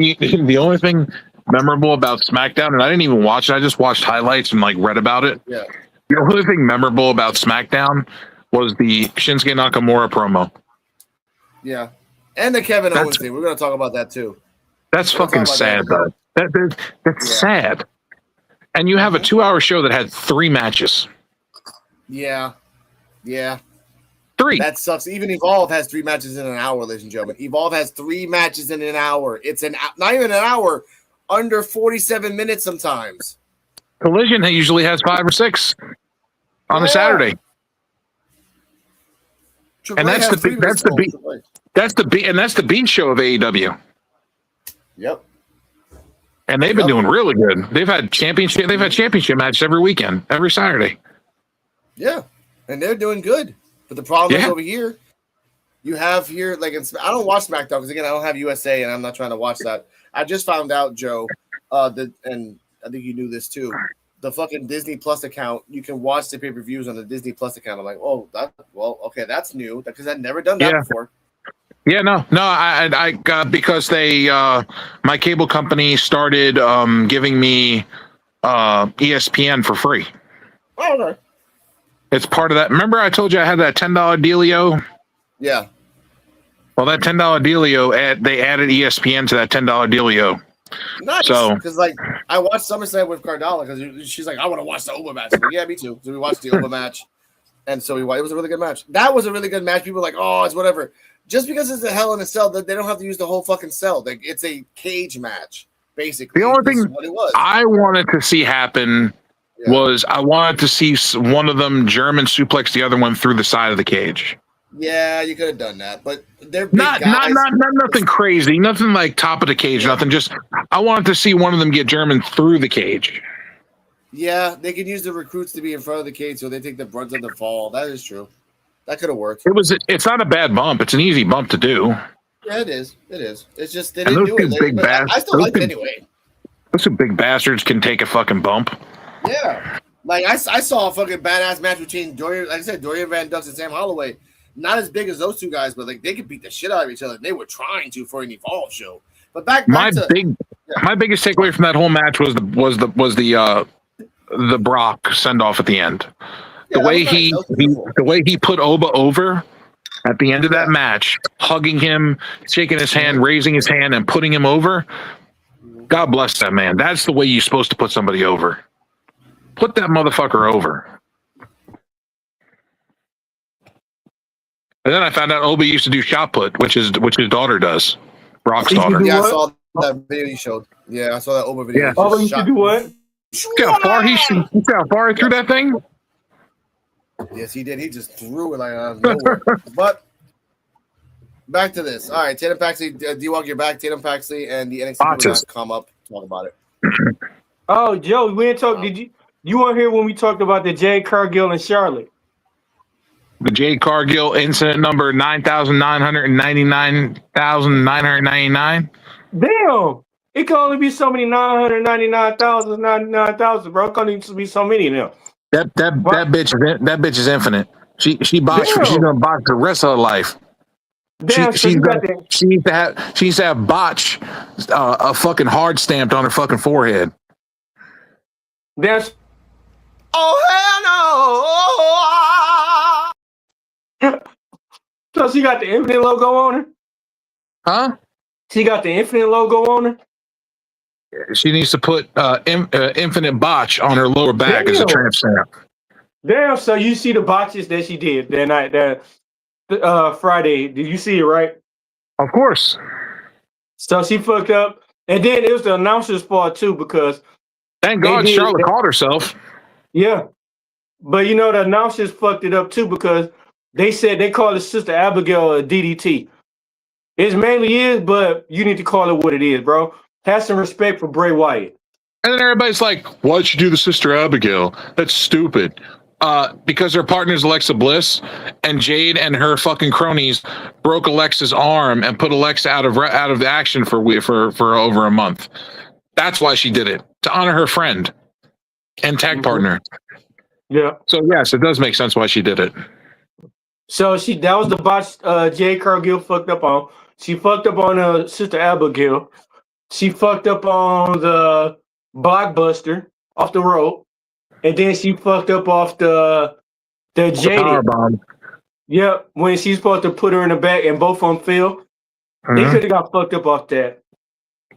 memorable about SmackDown, and I didn't even watch it. I just watched highlights and like read about it. Yeah. The only thing memorable about SmackDown was the Shinsuke Nakamura promo. Yeah. And the Kevin Owens thing. We're going to talk about that too. That's fucking sad, though. That's sad. And you have a 2-hour show that had 3 matches. Yeah. Yeah. 3. That sucks. Even Evolve has 3 matches in an hour, ladies and gentlemen. Evolve has 3 matches in an hour. It's not even an hour, under 47 minutes sometimes. Collision usually has 5 or 6 on a Saturday. And that's the B show of AEW. Yep. And they've been doing really good. They've had championship matches every weekend, every Saturday. Yeah. And they're doing good. But the problem is over here, you have here, like, I don't watch SmackDown because, again, I don't have USA and I'm not trying to watch that. I just found out, Joe, and I think you knew this too, the fucking Disney Plus account, you can watch the pay-per-views on the Disney Plus account. I'm like, oh, okay, that's new because I'd never done that before. Yeah, no, I got, because they, my cable company started giving me ESPN for free. Oh, okay. It's part of that. Remember I told you I had that $10 dealio? Yeah. Well, that $10 dealio, they added ESPN to that $10 dealio. Nice. So, because like I watched SummerSlam with Cardala because she's like, I want to watch the Oba match. I'm like, yeah, me too. So we watched the Oba match, and so it was a really good match. That was a really good match. People were like, oh, it's whatever. Just because it's a Hell in a Cell, that they don't have to use the whole fucking cell. Like, it's a cage match, basically. The only thing what it was. I wanted to see happen was I wanted to see one of them German suplex the other one through the side of the cage. Yeah, you could have done that, but they're big not guys. not nothing crazy, nothing like top of the cage, nothing. Just I wanted to see one of them get German through the cage. Yeah, they could use the recruits to be in front of the cage so they take the brunt of the fall. That is true. That could have worked. It's not a bad bump. It's an easy bump to do. Yeah, it is. It is. It's just they didn't do it. But I still like it anyway. Those two big bastards can take a fucking bump. Yeah. Like I saw a fucking badass match between Dorian Van Dux and Sam Holloway. Not as big as those two guys, but like they could beat the shit out of each other. They were trying to for an Evolve show. But my biggest takeaway from that whole match was the Brock send off at the end. The way he put Oba over at the end of that match, hugging him, shaking his hand, raising his hand, and putting him over. God bless that man. That's the way you're supposed to put somebody over. Put that motherfucker over. And then I found out Oba used to do shot put, which his daughter does. Brock's daughter. Yeah, I saw that video you showed. Yeah, I saw that Oba video. Yeah. Oba used to do what? See how far he threw that thing? Yes, he did. He just threw it like out of nowhere. But back to this. All right, Tatum Paxley, D-Walk, you're back. Tatum Paxley and the NXT come up. Talk about it. Oh, Joe, we didn't talk. Did you weren't here when we talked about the Jade Cargill and Charlotte? The Jade Cargill incident number 9,999,999. Damn. It can only be so many 999,000, bro. It can't even be so many of them. That bitch is infinite. She boxed. She's gonna box the rest of her life. Damn, she needs to have Botch a fucking hard stamped on her fucking forehead. That's so she got the Infinite logo on her? Huh? She got the Infinite logo on her? She needs to put Infinite Botch on her lower back as a tramp stamp. Damn, so you see the botches that she did that night, that Friday. Did you see it, right? Of course. So she fucked up. And then it was the announcer's fault too, because thank God Charlotte called herself. Yeah. But you know, the announcers fucked it up too, because they said they called his sister Abigail a DDT. It mainly is, but you need to call it what it is, bro. Have some respect for Bray Wyatt. And then everybody's like, why'd you do the sister Abigail? That's stupid. Because their partner's Alexa Bliss, and Jade and her fucking cronies broke Alexa's arm and put Alexa out of the action for over a month. That's why she did it, to honor her friend and tag partner. Yeah. So yes, it does make sense why she did it. So that was the botch Jay Cargill fucked up on. She fucked up on Sister Abigail. She fucked up on the Blockbuster off the road. And then she fucked up off the The power Jaded. bomb. Yep, when she's supposed to put her in the back and both of them fell. They could have got fucked up off that.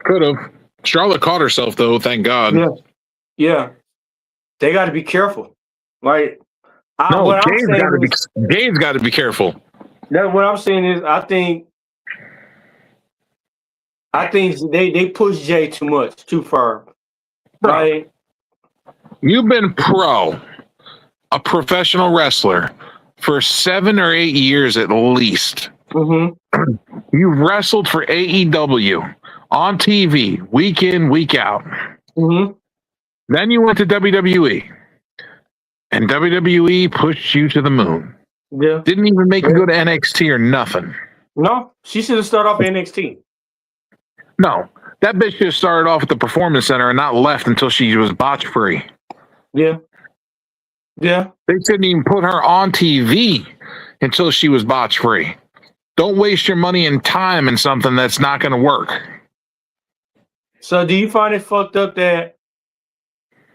Could have. Charlotte caught herself though. Thank God. Yeah. Yeah. They got to be careful. Like, No, what I'm Jade's saying got to be. is, Jade's got to be careful. what I'm saying is, I think they push Jay too much, too far. Bro, Like, you've been a professional wrestler for 7 or 8 years at least. You've wrestled for AEW on TV, week in, week out. Then you went to WWE, and WWE pushed you to the moon. Yeah. Didn't even make you go to NXT or nothing. No, she should have started off NXT. No, that bitch just started off at the Performance Center and not left until she was botch free. Yeah. Yeah. They couldn't even put her on TV until she was botch free. Don't waste your money and time in something that's not going to work. So do you find it fucked up that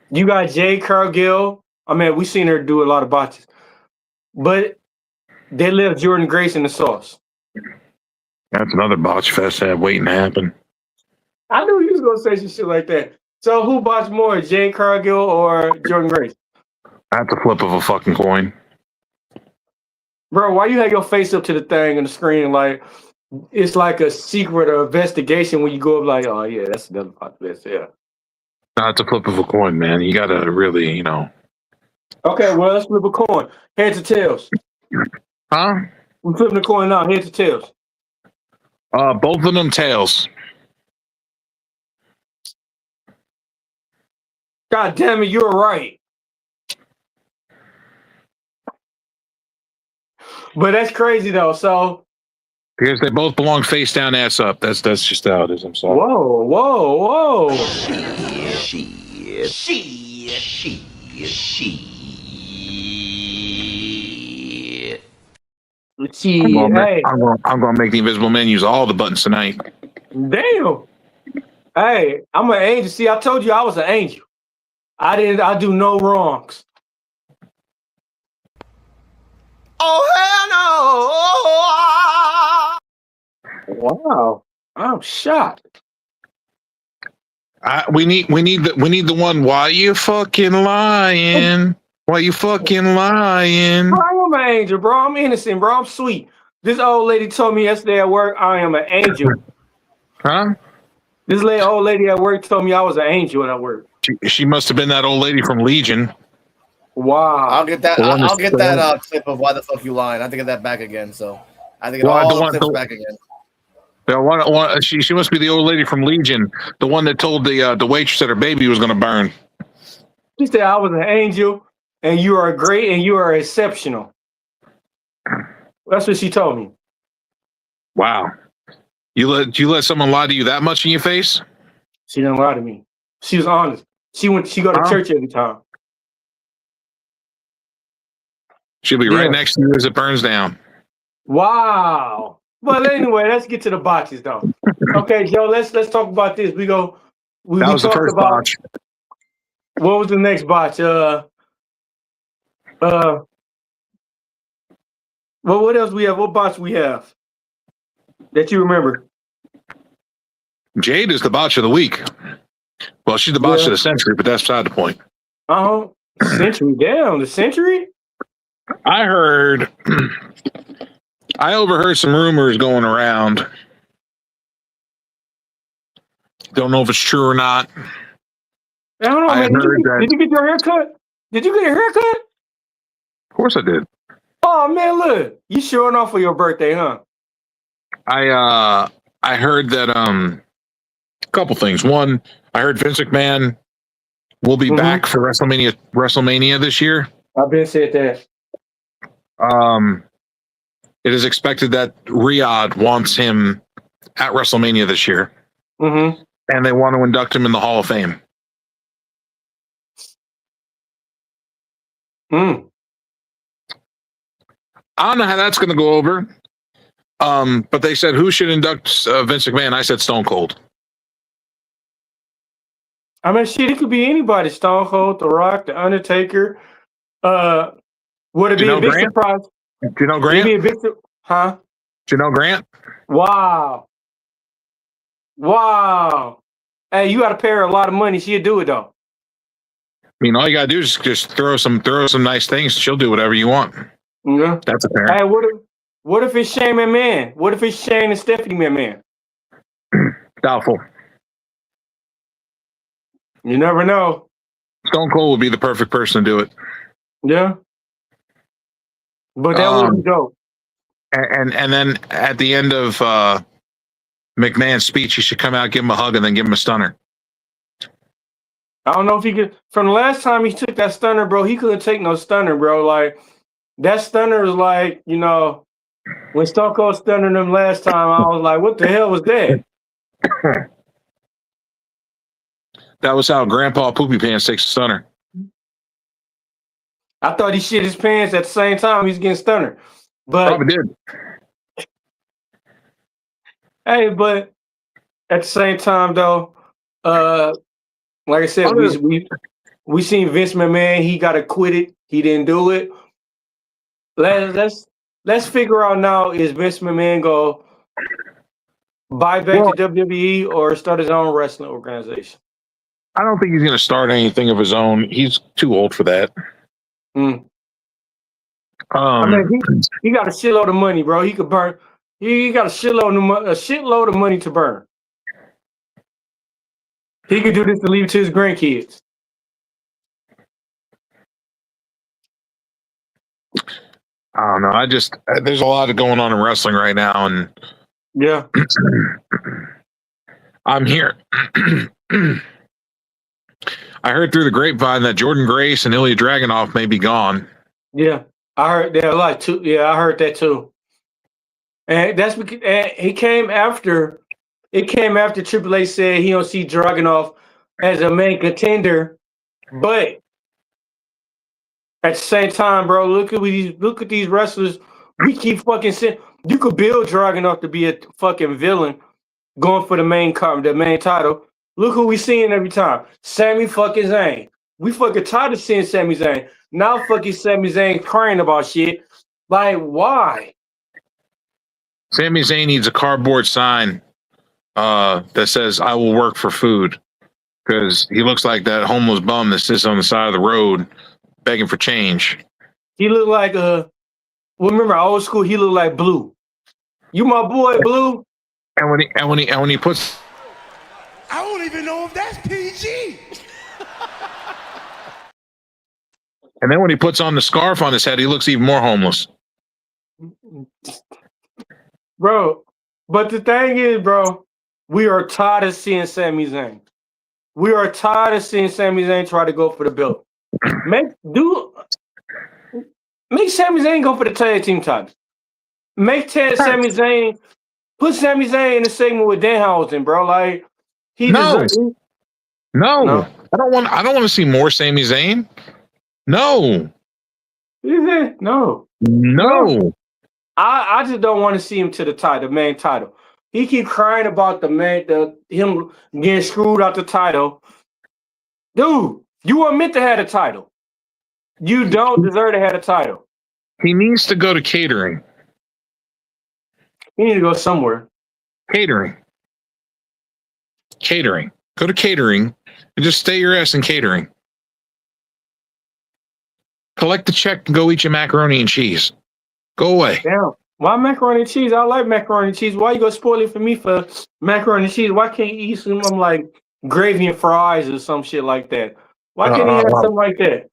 you got Jay Cargill? I mean, we've seen her do a lot of botches, but they left Jordan Grace in the sauce. That's another botch fest that waiting to happen. I knew you was gonna say some shit like that. So who botched more, Jay Cargill or Jordan Grace? That's a flip of a fucking coin. Bro, why you have your face up to the thing on the screen like it's like a secret or investigation when you go up like, oh yeah, that's another botch fest, yeah. No, it's a flip of a coin, man. You gotta really, Okay, well, let's flip a coin. Heads or tails? Huh? We're flipping the coin now. Heads or tails? Both of them tails. God damn it, you're right. But that's crazy though. So Because they both belong face down, ass up. That's just how it is. I'm sorry. whoa. I'm gonna make the Invisible Man use all the buttons tonight. Damn. Hey, I'm an angel. See, I told you I was an angel. I do no wrongs. Oh hell no! Wow. I'm shocked. We need the one. Why you fucking lying? Why you fucking lying? Bro, I'm an angel, bro. I'm innocent, bro. I'm sweet. This old lady told me yesterday at work I am an angel. Huh? This old lady at work told me I was an angel at work. She must have been that old lady from Legion. Wow. I'll get that. I'll get that clip of why the fuck you lying. I have to get that back again. So I think all the clips back again. She must be the old lady from Legion, the one that told the waitress that her baby was going to burn. She said I was an angel, and you are great, and you are exceptional. That's what she told me. Wow, you let someone lie to you that much in your face? She didn't lie to me. She was honest. She go to church every time. She'll be right next to you as it burns down. Wow. Well, anyway, let's get to the botches, though. Okay, Joe, let's talk about this. We that was the first botch. What was the next botch? Well, what else we have? What botch we have that you remember? Jade is the botch of the week. Well, she's the botch of the century, but that's beside the point. Oh, century. Damn, the century? I overheard some rumors going around. Don't know if it's true or not. I don't know, man. Did you get your haircut? Did you get a haircut? Of course I did. Oh man, look, you showing off for your birthday, huh? I heard that a couple things. One, I heard Vince McMahon will be back for WrestleMania this year. I've been said that. It is expected that Riyadh wants him at WrestleMania this year. Mm-hmm. And they want to induct him in the Hall of Fame. Mm. I don't know how that's going to go over. But they said who should induct Vince McMahon? I said Stone Cold. I mean, shit, it could be anybody. Stone Cold, The Rock, The Undertaker. Would it Do you be a know big Grant? surprise? Do you know It'd Grant? be a big huh? Do you know Grant? Wow. Wow. Hey, you got to pay her a lot of money. She'll do it, though. I mean, all you gotta do is just throw some nice things. She'll do whatever you want. Yeah. That's apparent. Hey, what if it's Shane McMahon? What if it's Shane and Stephanie McMahon? Doubtful. You never know. Stone Cold would be the perfect person to do it. Yeah. But that wouldn't go. And then at the end of McMahon's speech, he should come out, give him a hug, and then give him a stunner. I don't know if he could. From the last time he took that stunner, bro, he couldn't take no stunner, bro. Like, that stunner was like, when Stone Cold stunned him last time, I was like, what the hell was that? That was how Grandpa Poopy Pants takes a stunner. I thought he shit his pants at the same time he was getting stunner. But Probably did. hey, but at the same time though, like I said, we seen Vince McMahon, he got acquitted, he didn't do it. Let's figure out now, is Vince McMahon go buy back the WWE or start his own wrestling organization? I don't think he's going to start anything of his own. He's too old for that. I mean, he got a shitload of money, bro. He could burn. He got a shitload of money to burn. He could do this to leave it to his grandkids. I don't know. There's a lot going on in wrestling right now, and yeah, I'm here. I heard through the grapevine that Jordan Grace and Ilya Dragunov may be gone. Yeah, I heard that like too. Yeah, I heard that too. And that's because it came after Triple H said he don't see Dragunov as a main contender, but at the same time, bro, look at these wrestlers. We keep fucking saying you could build Dragunov to be a fucking villain, going for the main title. Look who we seeing every time. Sami fucking Zayn. We fucking tired of seeing Sami Zayn. Now fucking Sami Zayn crying about shit. Like, why? Sami Zayn needs a cardboard sign that says "I will work for food," because he looks like that homeless bum that sits on the side of the road begging for change. He looked like remember old school? He looked like Blue. You my boy, Blue. And when he puts, I don't even know if that's PG. And then when he puts on the scarf on his head, he looks even more homeless. Bro, but the thing is, bro, we are tired of seeing Sami Zayn. We are tired of seeing Sami Zayn try to go for the belt. Make Sami Zayn go for the tag team title. Sami Zayn, put Sami Zayn in the segment with Danhausen, bro. Like No. I don't want to see more Sami Zayn. No. No. I just don't want to see him to the main title. He keep crying about him getting screwed out the title. Dude, you weren't meant to have a title. You don't deserve to have a title. He needs to go to catering. He need to go somewhere. Catering. Go to catering and just stay your ass in catering. Collect the check and go eat your macaroni and cheese. Go away. Damn. Why macaroni and cheese? I like macaroni and cheese. Why you gonna spoil it for me for macaroni and cheese? Why can't you eat some like gravy and fries or some shit like that? Why can't you have something like that?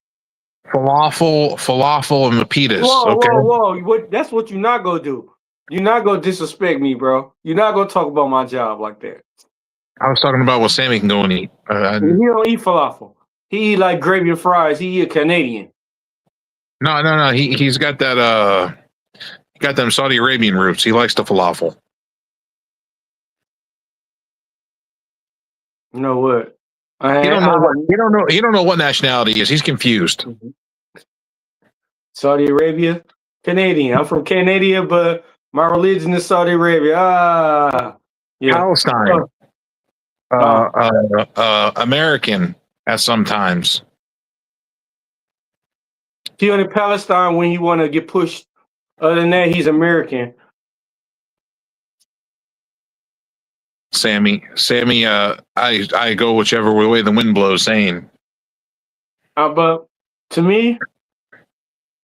Falafel and pepitas. Whoa. That's what you're not gonna do. You're not gonna disrespect me, bro. You're not gonna talk about my job like that. I was talking about what Sammy can go and eat. He don't eat falafel. He eat like gravy and fries. He eat a Canadian. No. He's got that. He got them Saudi Arabian roots. He likes the falafel. You know what? He don't know what nationality he is. He's confused. Saudi Arabia, Canadian. I'm from Canada, but my religion is Saudi Arabia. Yeah. Palestine. American at sometimes. He only Palestine when you want to get pushed. Other than that, he's American. Sammy, I go whichever way the wind blows, saying. But to me,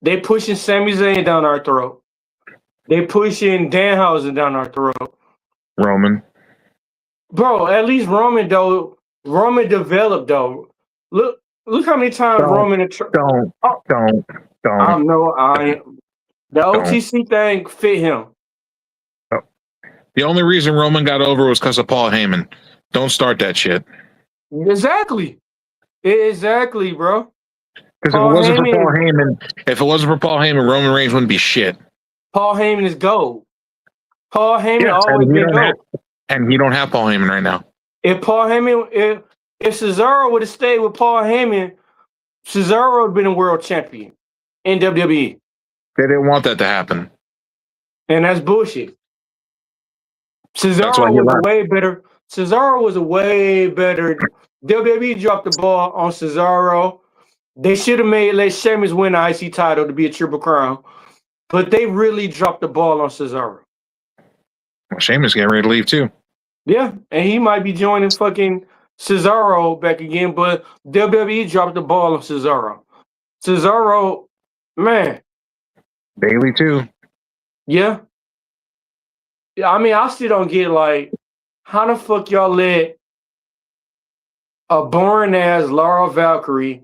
they pushing Sami Zayn down our throat. They pushing Danhausen down our throat. Roman. Bro, at least Roman though. Roman developed though. Look how many times Roman. Don't. I know the OTC thing fit him. The only reason Roman got over was because of Paul Heyman. Don't start that shit. Exactly, bro. Because if it wasn't for Paul Heyman, Roman Reigns wouldn't be shit. Paul Heyman is gold. Paul Heyman always been gold. And you don't have Paul Heyman right now. If Cesaro would have stayed with Paul Heyman, Cesaro would have been a world champion in WWE. They didn't want that to happen. And that's bullshit. Cesaro was a way better. WWE dropped the ball on Cesaro. They should have let Sheamus win the IC title to be a Triple Crown. But they really dropped the ball on Cesaro. Well, Sheamus getting ready to leave too. Yeah, and he might be joining fucking Cesaro back again, but WWE dropped the ball on Cesaro. Cesaro, man. Bailey too. Yeah. I mean, I still don't get, like, how the fuck y'all let a boring-ass Laura Valkyrie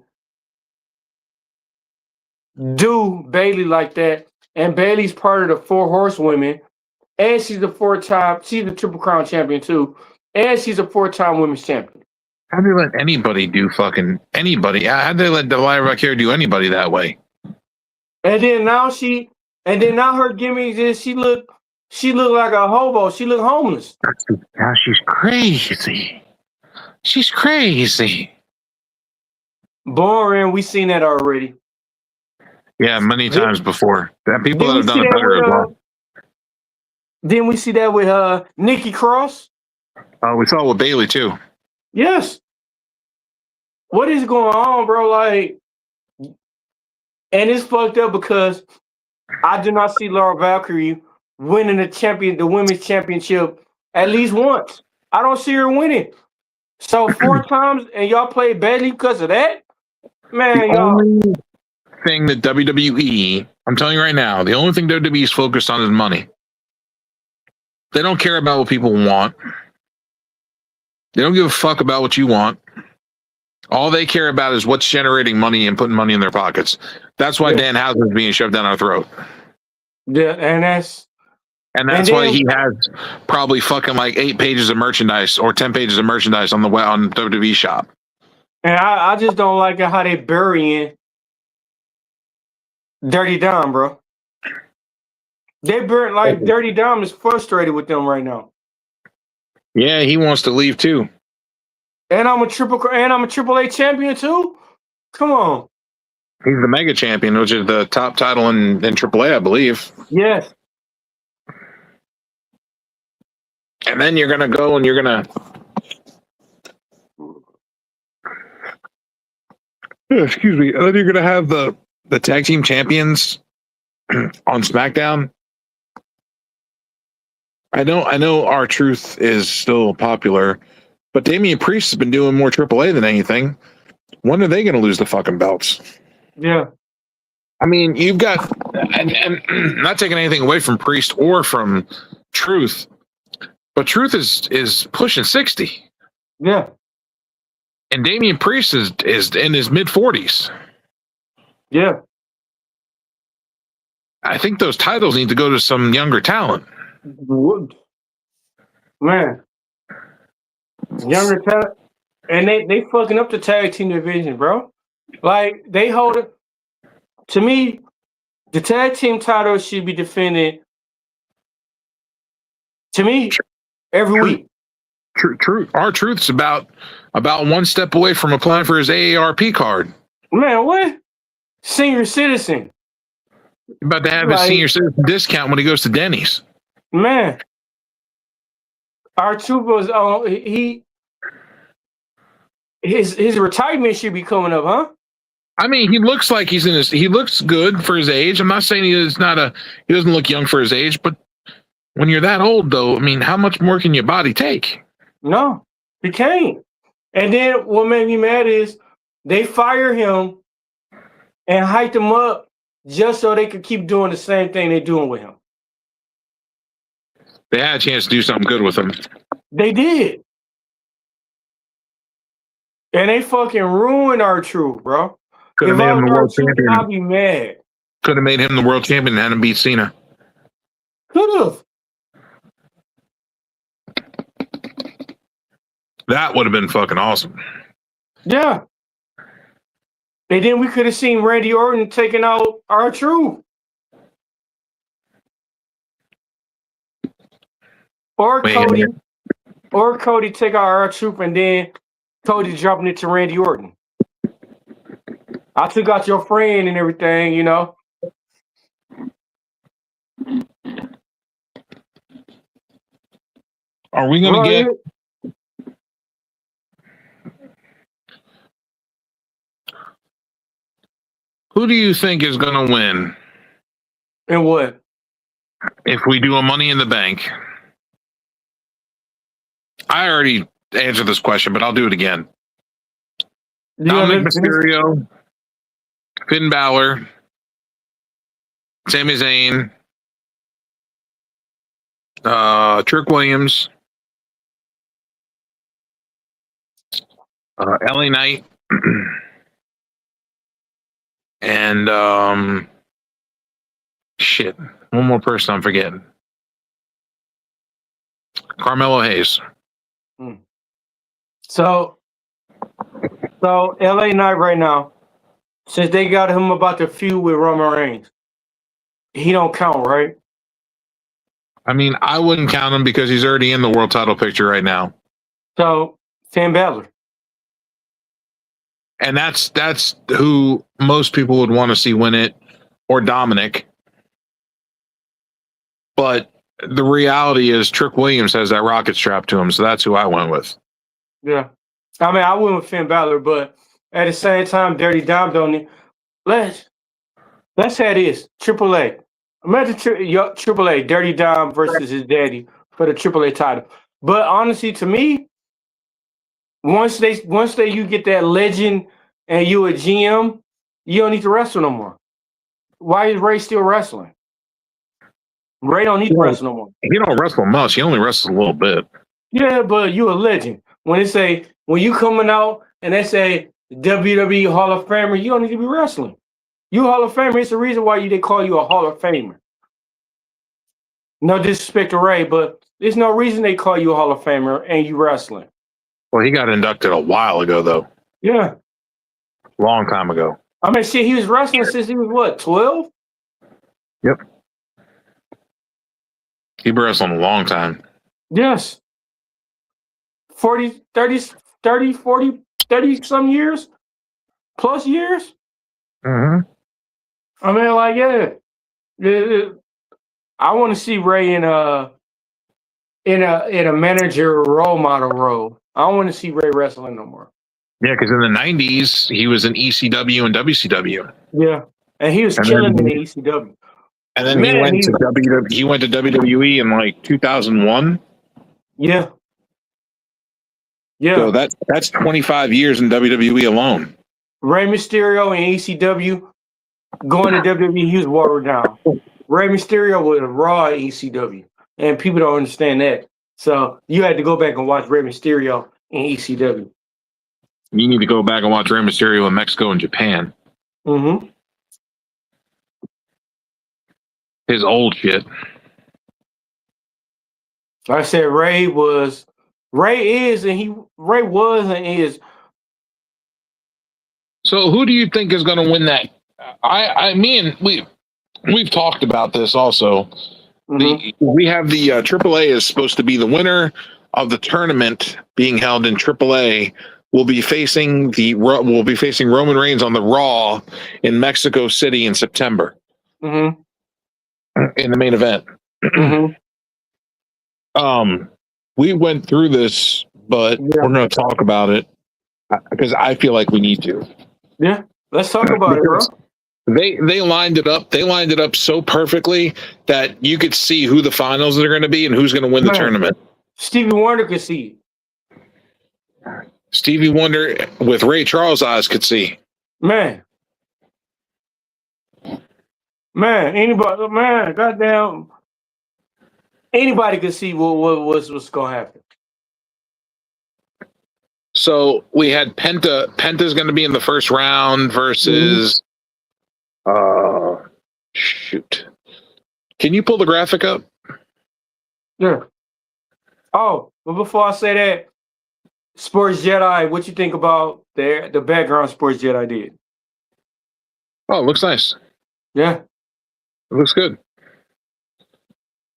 do Bailey like that, and Bailey's part of the 4 Horsewomen, and she's the Triple Crown champion too, and she's a 4-time women's champion. How do they let anybody do fucking anybody? How do they let Laura Valkyrie do anybody that way? And then now her gimmick is she look like a hobo. She look homeless. Now she's crazy. She's crazy. Boring. We seen that already. Yeah, many times before. People that have done it better as well. Didn't we see that with Nikki Cross? We saw it with Bailey too. Yes. What is going on, bro? Like, and it's fucked up because I do not see Laura Valkyrie winning the women's championship at least once. I don't see her winning. So 4 times, and y'all play Bailey because of that? Man, the only thing that WWE, I'm telling you right now, the only thing WWE is focused on is money. They don't care about what people want. They don't give a fuck about what you want. All they care about is what's generating money and putting money in their pockets. That's why Dan Housen is being shoved down our throat. Yeah, and that's why he has probably fucking like 8 pages of merchandise or 10 pages of merchandise on WWE shop. And I just don't like how they burying Dirty Dom, bro. They burnt like Dirty Dom is frustrated with them right now. Yeah, he wants to leave too. And I'm a Triple A champion too. Come on. He's the Mega Champion, which is the top title in AAA, I believe. Yes. And then you're gonna go and you're gonna. Excuse me. And then you're gonna have the tag team champions on SmackDown. I know R-Truth is still popular, but Damian Priest has been doing more AAA than anything. When are they going to lose the fucking belts? Yeah. I mean, you've got, and not taking anything away from Priest or from Truth, but Truth is pushing 60. Yeah. And Damian Priest is in his mid-40s. Yeah. I think those titles need to go to some younger talent. Man. Younger talent. And they fucking up the tag team division, bro. Like, they hold it. To me, the tag team title should be defended, to me, every week. True. R-Truth's about 1 step away from applying for his AARP card. Man, what? Senior citizen. About to have his Like, senior citizen discount when he goes to Denny's. man, our trooper was on. His retirement should be coming up, huh? I mean, he looks like he looks good for his age. I'm not saying he doesn't look young for his age, but when you're that old, though, I mean, how much more can your body take? No, he can't. And then what made me mad is they fire him and hyped him up just so they could keep doing the same thing they're doing with him. They had a chance to do something good with him. They did. And they fucking ruined our truth, bro. Could have If made I him was the our world truth, champion. I'd be mad. Could have made him the world champion and had him beat Cena. Could have. That would have been fucking awesome. Yeah. And then we could have seen Randy Orton taking out our truth. Or Wait, Cody. Or Cody take out our truth and then Cody dropping it to Randy Orton. I took out your friend and everything, you know. Are we going to get... Who do you think is going to win? And what? If we do a Money in the Bank. I already answered this question, but I'll do it again. Dominic Mysterio, Finn Balor, Sami Zayn, Trick Williams, LA Knight, and shit, one more person I'm forgetting. Carmelo Hayes. So LA Knight right now, since they got him about to feud with Roman Reigns, he don't count, right? I mean, I wouldn't count him because he's already in the world title picture right now. So Finn Balor. And that's who most people would want to see win it, or Dominic. But the reality is Trick Williams has that rocket strap to him, so that's who I went with. Yeah. I mean, I went with Finn Balor, but at the same time, Dirty Dom don't need. Let's have this. AAA. Imagine AAA, Dirty Dom versus his daddy for the AAA title. But honestly, to me, once you get that legend and you a GM, you don't need to wrestle no more. Why is Ray still wrestling? Ray don't need to wrestle no more. He don't wrestle much. He only wrestles a little bit. Yeah, but you a legend. When you coming out and they say WWE Hall of Famer, you don't need to be wrestling. You a Hall of Famer. It's the reason why they call you a Hall of Famer. No disrespect to Ray, but there's no reason they call you a Hall of Famer and you wrestling. Well, he got inducted a while ago, though. Yeah. Long time ago. I mean, shit, he was wrestling since he was what, 12? Yep. He been wrestling a long time. Yes. 40 some years? Plus years? Mm-hmm. I mean, like, yeah. I want to see Ray in a manager role model role. I don't want to see Ray wrestling no more. Yeah, because in the 90s, he was in ECW and WCW. Yeah. And he was killing in the ECW. And then he went to WWE in like 2001. Yeah. Yeah. So that's 25 years in WWE alone. Rey Mysterio and ECW going to WWE, he was watered down. Rey Mysterio was Raw at ECW, and people don't understand that. So you had to go back and watch Rey Mysterio in ECW. You need to go back and watch Rey Mysterio in Mexico and Japan. Mm-hmm. His old shit. Like I said, Ray was and is. So who do you think is going to win that? We've talked about this also. Mm-hmm. We have the AAA is supposed to be the winner of the tournament being held in AAA. Will be facing Roman Reigns on the Raw in Mexico City in September. Mm-hmm. in the main event. Mm-hmm. We went through this, but Yeah. we're going to talk about it because I feel like we need to. Yeah. Let's talk about it, bro. They lined it up. They lined it up so perfectly that you could see who the finals are going to be and who's going to win the tournament. Stevie Wonder could see. Stevie Wonder with Ray Charles' eyes could see. Man, anybody, goddamn, anybody could see what's gonna happen. So we had Penta. Penta's going to be in the first round versus. Shoot. Can you pull the graphic up? Yeah. Oh, but before I say that, Sports Jedi, what you think about the background Sports Jedi did? Oh, it looks nice. Yeah. It looks good.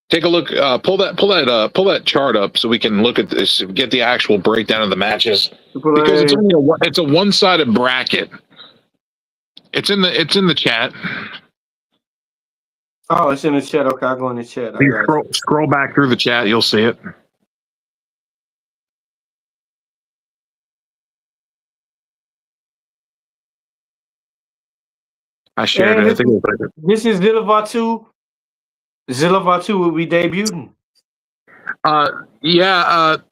Take a look. Pull that chart up so we can look at this. Get the actual breakdown of the matches because it's a one-sided bracket. It's in the chat. Oh, it's in the chat. Okay, I'll go in the chat. Scroll back through the chat. You'll see it. I shared it. I think it was this is Zilla Vatu. Zilla Vatu will be debuting.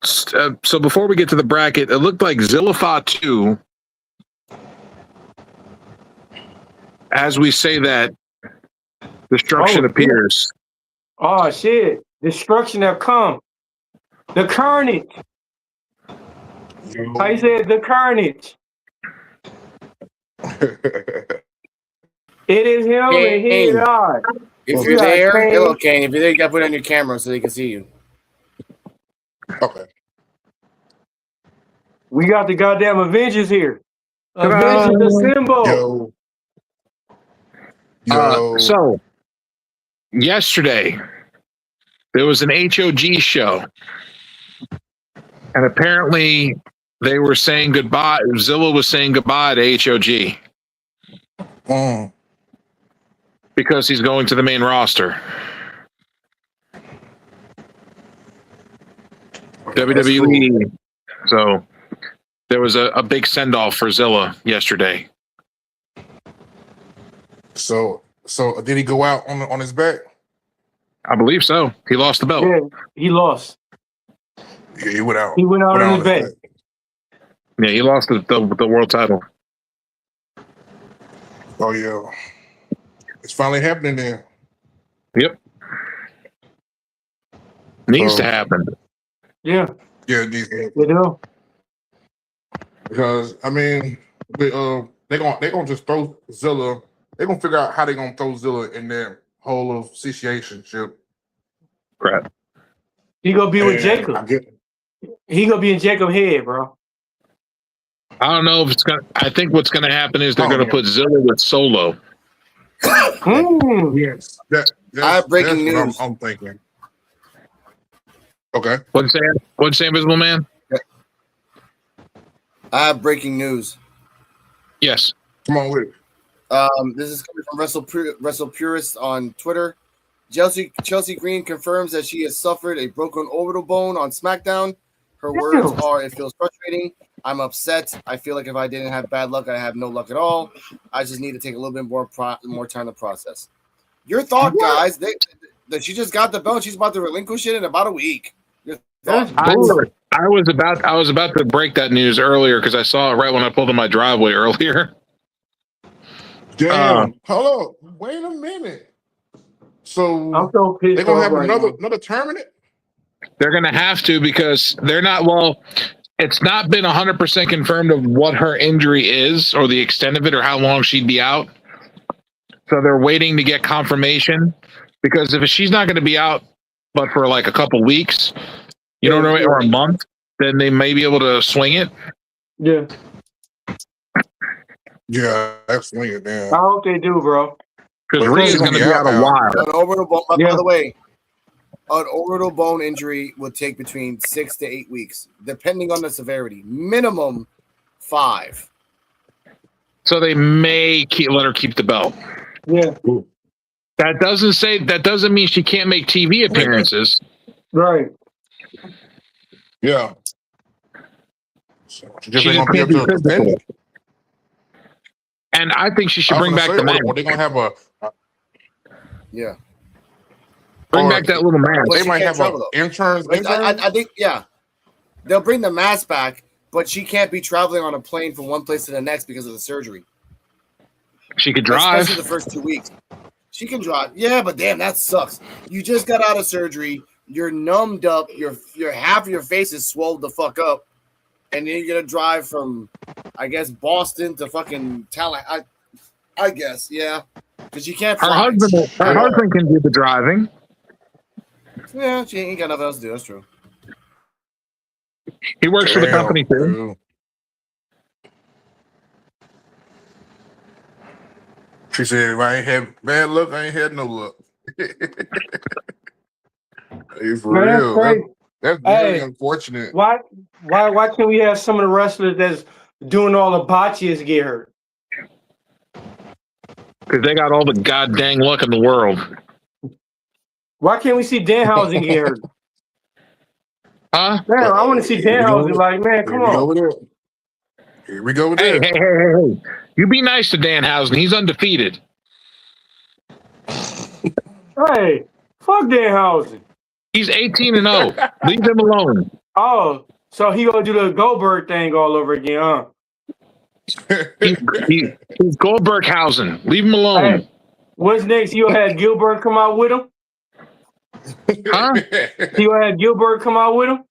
So before we get to the bracket, it looked like Zilla 2. As we say that, destruction appears. Oh shit! Destruction have come. The carnage. I said the carnage. It is him and he is I. If you're there, hello, Kane. If you're there, you gotta put it on your camera so they can see you. Okay. We got the goddamn Avengers here. Avengers assemble. Yo. So yesterday there was an HOG show, and apparently they were saying goodbye. Zilla was saying goodbye to HOG because he's going to the main roster. WWE. Cool. So there was a big send off for Zilla yesterday. So did he go out on his back? I believe so. He lost the belt. Yeah, he lost. Yeah, he went out. He went out on his back. Yeah, he lost the world title. Oh yeah, it's finally happening then. Yep, needs to happen. Yeah, it needs to happen. You know, because I mean, they're gonna just throw Zilla. They're gonna figure out how they're gonna throw Zilla in their whole of situationship. Crap. He gonna be with Jacob. He gonna be in Jacob's head, bro. I don't know if it's gonna. I think what's gonna happen is they're gonna put Zilla with Solo. Yes, that's breaking news. I'm thinking. Okay. What'd you say, Invisible Man? I have breaking news. Yes. Come on with it. This is coming from Wrestle Purist on Twitter. Chelsea Green confirms that she has suffered a broken orbital bone on SmackDown. Her words are, "It feels frustrating. I'm upset. I feel like if I didn't have bad luck, I have no luck at all. I just need to take a little bit more time to process." Your thought, guys, that she just got the belt. She's about to relinquish it in about a week. I was about to break that news earlier because I saw it right when I pulled in my driveway earlier. Damn. Hold up. Wait a minute. So I'm so pissed they're gonna have another tournament? They're gonna have to because they're not it's not been 100% confirmed of what her injury is or the extent of it or how long she'd be out. So they're waiting to get confirmation because if she's not going to be out but for like a couple weeks, you know what I mean, or a month, then they may be able to swing it. Yeah. Yeah, that's swinging, man. I hope they do, bro. Because Rhea's going to be out a while. An orbital bone, by the way, an orbital bone injury will take between 6 to 8 weeks, depending on the severity. Minimum 5. So they may let her keep the belt. Yeah. That doesn't mean she can't make TV appearances. Right. Yeah. So she just She ain't just gonna be can't able be to defend physical. it. And I think she should I was bring gonna back say, the mask. or they gonna have Yeah. Bring or back that little mask. But they she might can't have a travel though. intern. Like, I think they'll bring the mask back, but she can't be traveling on a plane from one place to the next because of the surgery. She could drive. Especially the first 2 weeks. She can drive. Yeah, but damn, that sucks. You just got out of surgery. You're numbed up. Your half of your face is swelled the fuck up, and then you're gonna drive from, I guess, Boston to fucking Talent. I guess, yeah, because you can't Her fly. husband can do the driving. Yeah, she ain't got nothing else to do. That's true. He works for the company too. She said, if I ain't had bad luck, I ain't had no luck. Hey, for Man, that's real. crazy. That's very Hey, unfortunate. Why can't we have some of the wrestlers that's doing all the botches get hurt? Because they got all the goddamn luck in the world. Why can't we see Danhausen get hurt? Huh? Man, I want to see Danhausen. Like, man, come on. Here we go with Hey, that. hey. You be nice to Danhausen. He's undefeated. Hey, fuck Danhausen. He's 18-0. Leave him alone. Oh, so he gonna do the Goldberg thing all over again, huh? He's Goldberghausen. Leave him alone. Hey, what's next? You gonna have Gilbert come out with him? Huh? You gonna have Gilbert come out with him?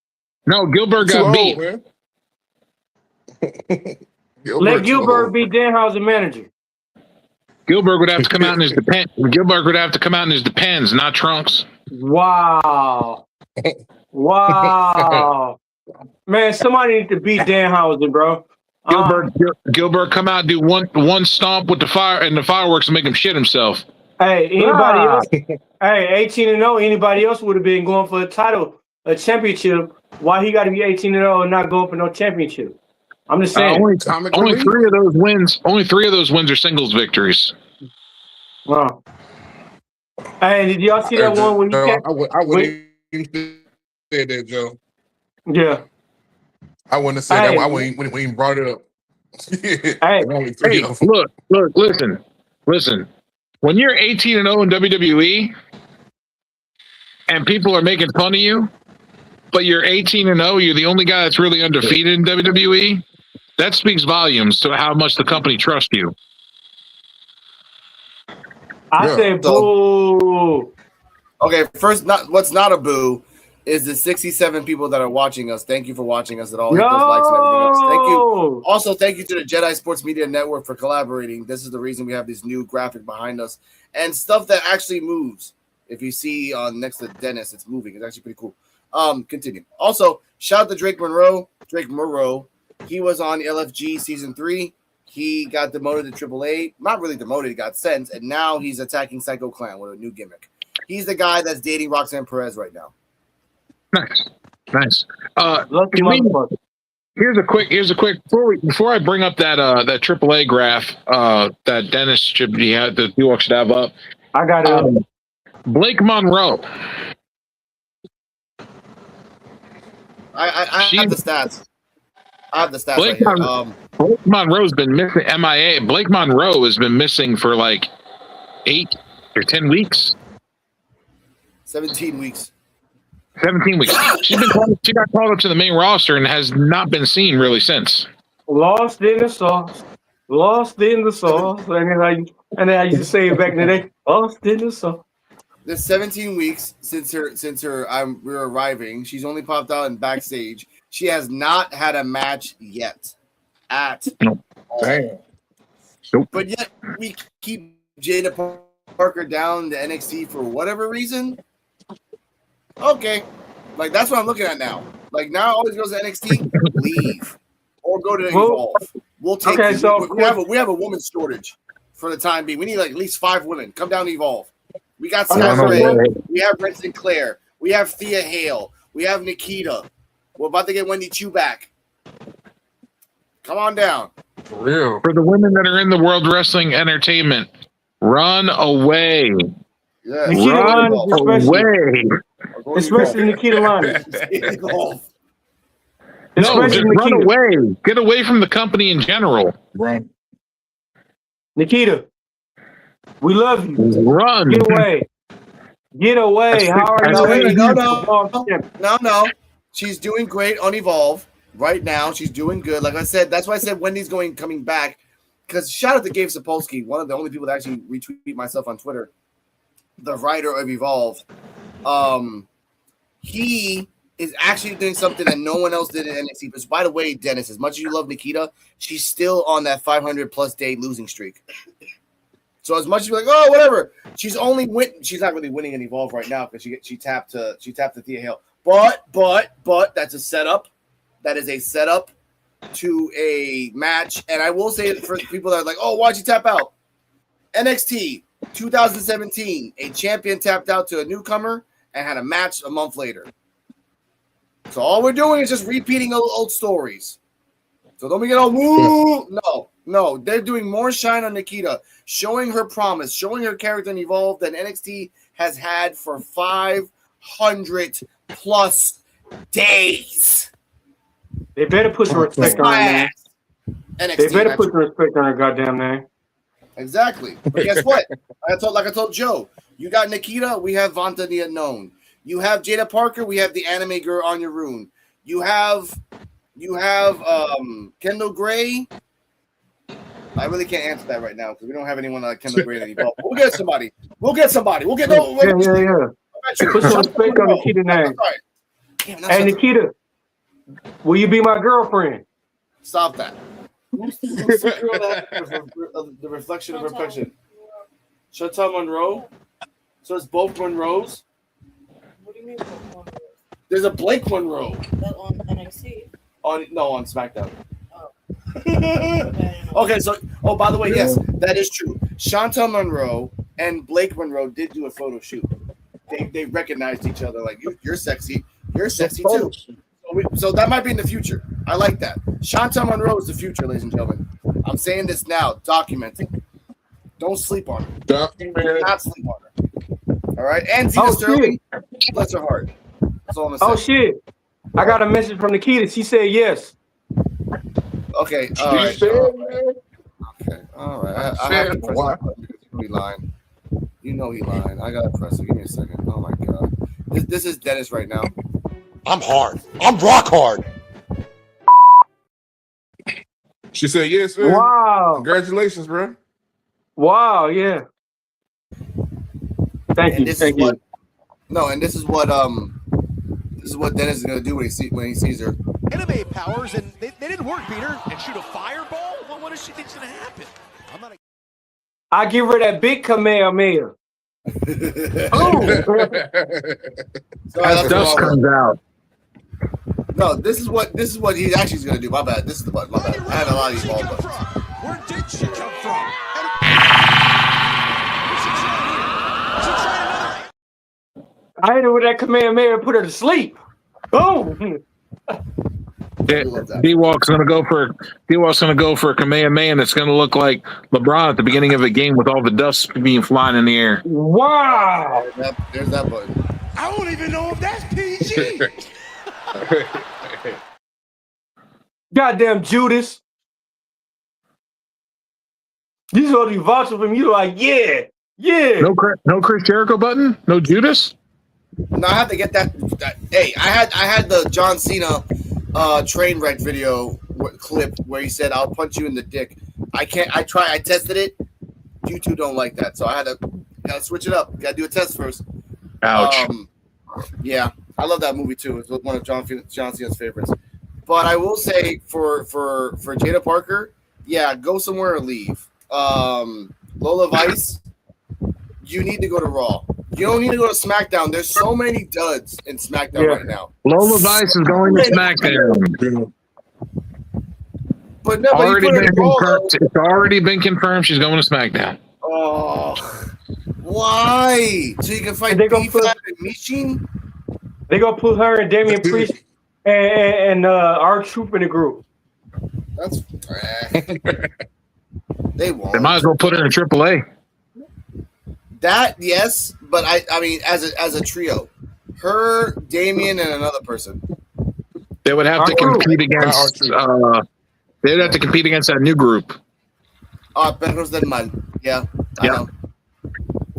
No, Gilbert got beat. Man. Let Gilbert be Danhausen manager. Gilbert would have to come out in his depends. Gilbert would have to come out in his depends, not trunks. Wow. Wow. Man, somebody need to beat Danhausen, bro. Gilbert come out and do one stomp with the fire and the fireworks and make him shit himself. Hey, anybody else? Hey, 18-0, anybody else would have been going for a championship. Why he got to be 18-0 and not going for no championship? I'm just saying. Only three of those wins. Only 3 of those wins are singles victories. Wow. Hey, did y'all see that one when you I wouldn't even say that, Joe. Yeah. I wouldn't have said that. I wouldn't even brought it up. Look, listen. When you're 18-0 in WWE and people are making fun of you, but you're 18-0, you're the only guy that's really undefeated in WWE, that speaks volumes to how much the company trusts you. I said boo. Okay, first, what's not a boo is the 67 people that are watching us. Thank you for watching us at all. Hit those likes and everything else. Thank you. Also, thank you to the Jedi Sports Media Network for collaborating. This is the reason we have this new graphic behind us and stuff that actually moves. If you see next to Dennis, it's moving. It's actually pretty cool. Continue. Also, shout out to Drake Monroe. He was on LFG season 3. He got demoted to AAA. Not really demoted, he got sent, and now he's attacking Psycho Clan with a new gimmick. He's the guy that's dating Roxanne Perez right now. Nice. Here's a quick before I bring up that AAA graph that Dennis should have up. I got it. Blake Monroe. I have the stats. Blake, right here. Blake Monroe's been missing MIA. Blake Monroe has been missing for like 8 or 10 weeks. 17 weeks. 17 weeks. She got called up to the main roster and has not been seen really since. Lost in the sauce. And then I used to say it back in the day. Lost in the sauce. There's 17 weeks since we're arriving. She's only popped out in backstage. She has not had a match yet. Damn. Nope. But yet we keep Jada Parker down to NXT for whatever reason. Okay. Like, that's what I'm looking at now. Like, now always goes to NXT, leave. Or go to Evolve. We'll take it. So we have a woman's shortage for the time being. We need like at least 5 women. Come down to Evolve. We got Sarah. We have Brent Sinclair. We have Thea Hale. We have Nikita. We're about to get Wendy Chu back. Come on down. For real. For the women that are in the World Wrestling Entertainment, run away. Yeah. Nikita Run Lyons especially. away. Especially Nikita Lyons. No, Especially just run Nikita. away. Get away from the company in general. Run. Nikita, we love you. Run. Get away. Get away. How are I you? No, think- no. She's doing great on Evolve right now. She's doing good. Like I said, that's why I said Wendy's coming back. Because shout out to Gabe Sapolsky, one of the only people that actually retweet myself on Twitter, the writer of Evolve. He is actually doing something that no one else did in NXT. But by the way, Dennis, as much as you love Nikita, she's still on that 500+ day losing streak. So as much as you're like, oh, whatever, she's not really winning in Evolve right now because she tapped to Thea Hale. But that's a setup. That is a setup to a match. And I will say for people that are like, oh, why'd you tap out? NXT 2017, a champion tapped out to a newcomer and had a match a month later. So all we're doing is just repeating old stories. So don't we get all woo? No, they're doing more shine on Nikita, showing her promise, showing her character in Evolve than NXT has had for 500+ days. They better put some respect on her name. NXT, They better put some respect on her goddamn name. Exactly. But guess what? Like I told Joe, you got Nikita, we have Vanta the Unknown. You have Jada Parker, we have the anime girl Anya Rune. You have Kendall Gray. I really can't answer that right now because we don't have anyone like Kendall Gray anymore. We'll get somebody. Yeah. Put some respect on Nikita's name. Hey, Nikita, will you be my girlfriend? Stop that. The reflection of reflection. Chantal Monroe. So it's both Monroes. What do you mean both Monroes? There's a Blake Monroe. That on NXT. On SmackDown. Oh. Okay, so by the way, yes, that is true. Chantal Monroe and Blake Monroe did do a photo shoot. They recognized each other like you're sexy. You're sexy too. So that might be in the future. I like that. Chantal Monroe is the future, ladies and gentlemen. I'm saying this now, documented. Don't sleep on her. Do not sleep on her. All right, and Zeta Sterling, bless her heart. That's all I'm saying. Oh shit! I got a message from Nikita. She said yes. Okay, all right. Okay, all right. I have to press that button because you know he lying. You know he lying. I gotta press it. Give me a second. Oh my god. This is Dennis right now. I'm hard. I'm rock hard. She said yes, man. Wow! Congratulations, bro. Wow! Yeah. Thank you. Thank you. No, and this is what Dennis is gonna do when he sees her. Anime powers, and they didn't work, Peter. And shoot a fireball? Well, what does she think's gonna happen? I give her that big Kamehameha. Oh. As dust comes out. No, this is what he actually is gonna do. My bad. This is the button. My bad. I had a lot of these ball buttons. Where did she come from? I hit her with that Kamehameha and put her to sleep. Boom. D-Walk's gonna go for a Kamehameha, and it's gonna look like LeBron at the beginning of a game with all the dust being flying in the air. Wow! There's that button. I don't even know if that's PG. Goddamn Judas! You supposed to be vouching for me. You like, yeah. No Chris Jericho button. No Judas. No, I have to get that. Hey, I had the John Cena train wreck video clip where he said, "I'll punch you in the dick." I tested it. You two don't like that, so I gotta switch it up. Gotta do a test first. Ouch. Yeah, I love that movie too. It's one of John Cena's favorites. But I will say for Jada Parker, yeah, go somewhere or leave. Lola Vice, you need to go to Raw. You don't need to go to SmackDown. There's so many duds in SmackDown right now. Lola Vice is going to SmackDown. But no, It's already been confirmed she's going to SmackDown. Oh, why? So you can fight P.U.W.F and Michin? They gonna put her and Damian Priest and our troop in the group. That's they won't. They might as well put her in AAA. That yes, but I mean, as a trio, her, Damien, and another person. They would have to compete against. They would have to compete against that new group. Perros del Mal. Yeah, I know.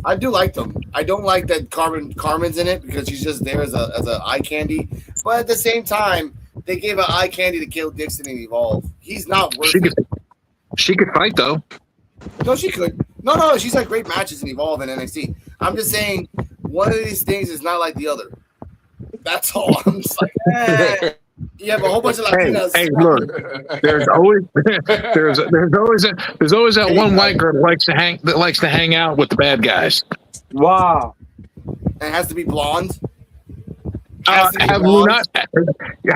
I do like them. I don't like that Carmen's in it because she's just there as a eye candy. But at the same time, they gave an eye candy to Kill Dixon and Evolve. He's not worth it. She could fight though. No, she could. No, she's had great matches in Evolve and NXT. I'm just saying one of these things is not like the other. That's all. I'm just like, you have a whole bunch of Latinas. Hey, look, there's always that one white girl that likes to hang out with the bad guys. Wow. And it has to be blonde. How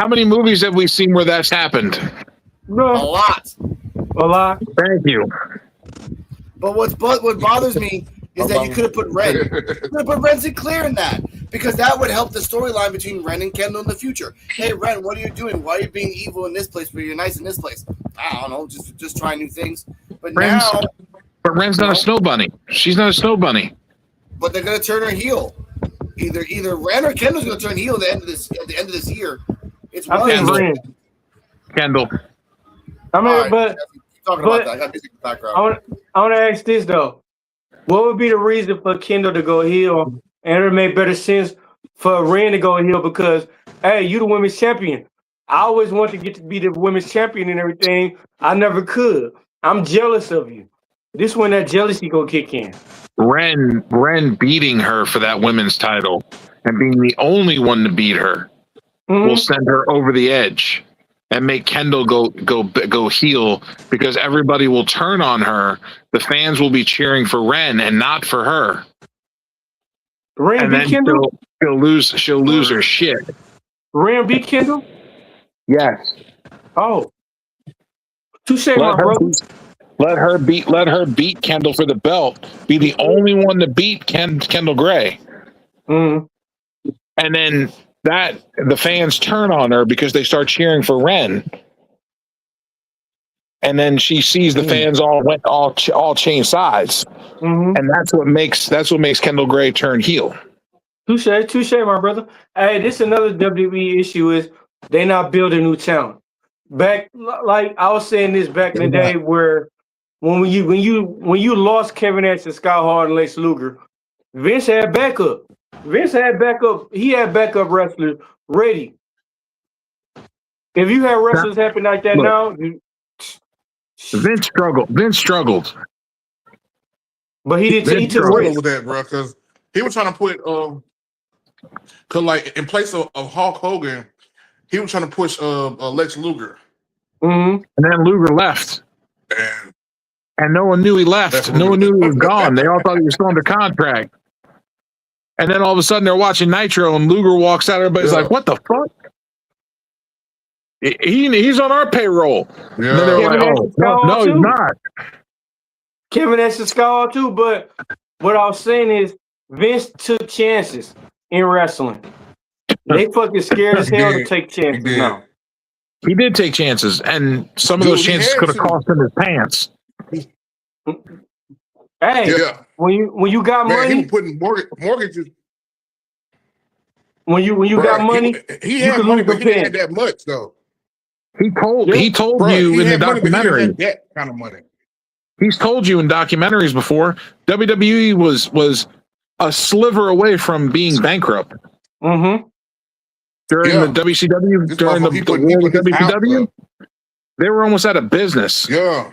many movies have we seen where that's happened? No. A lot. Thank you. But what bothers me is that you could have put Ren. You could have put Ren Sinclair in that because that would help the storyline between Ren and Kendall in the future. Hey, Ren, what are you doing? Why are you being evil in this place but you're nice in this place? I don't know, just trying new things. But Ren's not a snow bunny. She's not a snow bunny. But they're gonna turn her heel. Either Ren or Kendall's gonna turn heel at the end of this year. It's Ren. Kendall. I mean, right, but talking about that. I got music in the background. I want to ask this though: what would be the reason for Kendall to go heel, and it would make better sense for Ren to go heel because, hey, you the women's champion. I always wanted to get to be the women's champion and everything. I never could. I'm jealous of you. This when that jealousy gonna kick in. Ren beating her for that women's title and being the only one to beat her will send her over the edge and make Kendall go heel because everybody will turn on her. The fans will be cheering for Ren and not for her. Ren beat Kendall? She'll lose her shit. Ren beat Kendall? Yes. Oh. Touche, my brother. Let her beat Kendall for the belt. Be the only one to beat Kendall Gray. Mm. And then the fans turn on her because they start cheering for Ren. And then she sees the fans all change sides. Mm-hmm. And that's what makes Kendall Gray turn heel. Touche, my brother. Hey, this another WWE issue is they not building new talent. Back, like I was saying this back in the day where when you lost Kevin Nash and Scott Hall and Lex Luger, Vince had backup. He had backup wrestlers ready. If you had wrestlers happen like that now, Vince struggled. But he didn't. He took risks with that, bro, because he was trying to put cause like in place of Hulk Hogan, he was trying to push Lex Luger. Mm-hmm. And then Luger left. And no one knew he left. No one knew he was gone. They all thought he was still under contract. And then all of a sudden they're watching Nitro and Luger walks out. Everybody's like, what the fuck? He's on our payroll. Yeah. And then they're like, no, he's not. Kevin Nash and Scott too. But what I was saying is Vince took chances in wrestling. They fucking scared as hell to take chances now. He did take chances, and some of those chances could have cost him his pants. Hey, when you got money, he putting mortgages. When you got money, he had money, but he didn't have that much though. He told you in the documentary that kind of money. He's told you in documentaries before. WWE was a sliver away from being bankrupt. Mm-hmm. During the WCW, during the war with WCW, they were almost out of business. Yeah.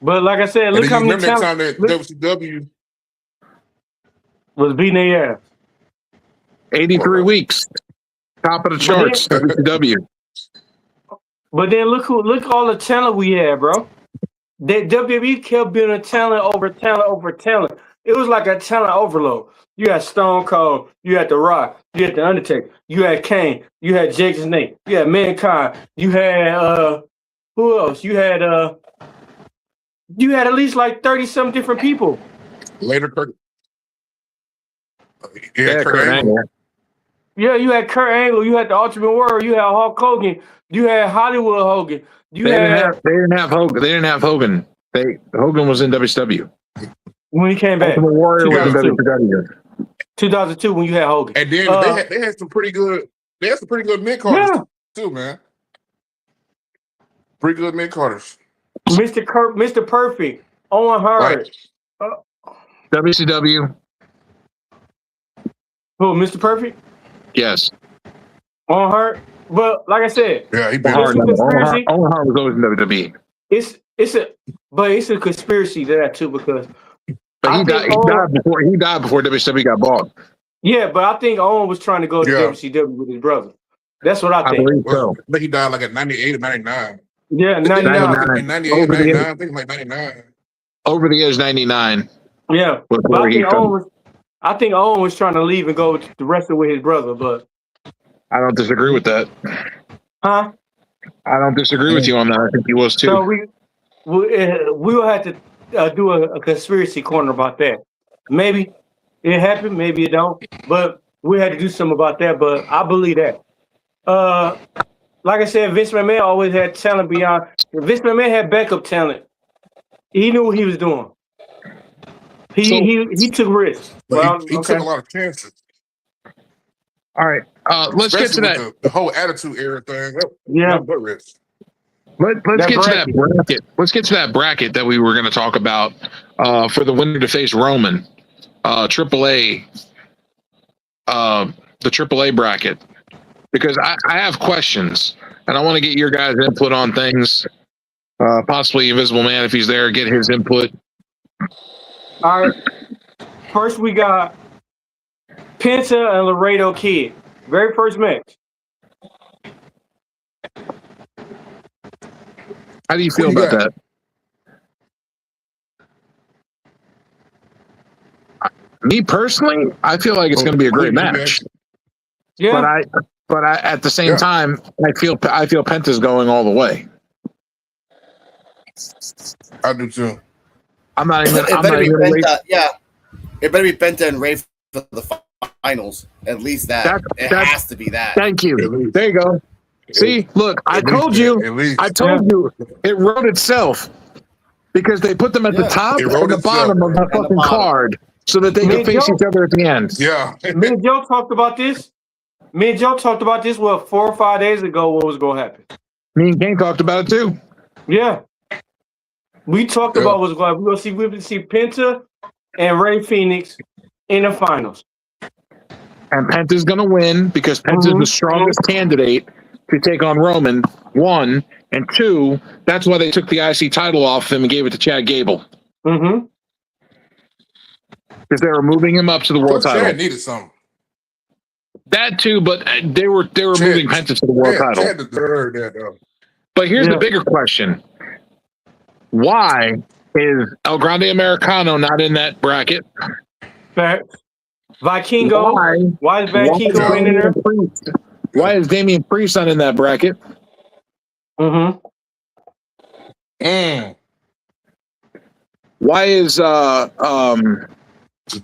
But like I said, look how many times that WCW was beating their ass. 83 weeks, top of the charts. WCW. But then look all the talent we had, bro. That WWE kept building talent over talent over talent. It was like a talent overload. You had Stone Cold, you had The Rock, you had The Undertaker, you had Kane, you had Jake the Snake, you had Mankind, you had who else? You had at least like 30-some different people. Later, Kurt. Yeah, Kurt Angle. Yeah, you had Kurt Angle, you had the Ultimate Warrior, you had Hulk Hogan, you had Hollywood Hogan. They didn't have Hogan. Hogan was in WCW. When he came back. Ultimate Warrior was in 2002. WCW. 2002 when you had Hogan. And then they had some pretty good mid carders too, man. Pretty good mid carders. Mr. Perfect, Owen Hart. Right. WCW. Who, Mr. Perfect? Yes. Owen Hart. But like I said, Yeah, he it's been. a conspiracy. Owen Hart was always in WWE. It's a conspiracy to that too because But he died before WCW got bought. Yeah, but I think Owen was trying to go to WCW with his brother. That's what I think. believe so. I think he died like at 98 or 99. Yeah, 99. In 98, 99, I think like 99. Over the edge 99. Yeah. But I think Owen was trying to leave and go to wrestle with his brother, but I don't disagree with that. Huh? I don't disagree with you on that. I think he was too. So we will have to do a conspiracy corner about that. Maybe it happened, maybe it don't, but we had to do something about that. But I believe that. Like I said, Vince McMahon always had talent beyond. Vince McMahon had backup talent. He knew what he was doing. He took risks. He took a lot of chances. All right, let's get to that. The whole attitude era thing. Yeah, but risk. Let's get to that bracket. Let's get to that bracket that we were going to talk about for the winner to face Roman, AAA, the AAA bracket, because I have questions and I want to get your guys' input on things. Possibly Invisible Man, if he's there, get his input. All right. First, we got Penta and Laredo Kid. Very first match. How do you feel about that? Me personally, I feel like it's going to be a great match. Yeah. But I at the same time, I feel Penta's going all the way. I do too. It better be Penta and Ray for the finals. At least that. It has to be that. Thank you. There you go. See, look, I told you. I told you. It wrote itself because they put them at the top and the bottom of the fucking card so that they can face each other at the end. Yeah. Me and Joe talked about this. What, 4 or 5 days ago? What was going to happen? Me and King talked about it too. Yeah. We talked about what's going to happen. We're going to see Penta and Ray Phoenix in the finals. And Penta's going to win because Penta's the strongest candidate to take on Roman, 1. And 2, that's why they took the IC title off him and gave it to Chad Gable. Mm-hmm. Because they were moving him up to the world title. Chad needed something. That too, but they were moving Penta to the world title. Chad deserved that, though. But here's the bigger question. Why is El Grande Americano not in that bracket? Facts. Vikingo. Why is Vikingo in there? Why is Damian Priest not in that bracket? Mm-hmm. Why is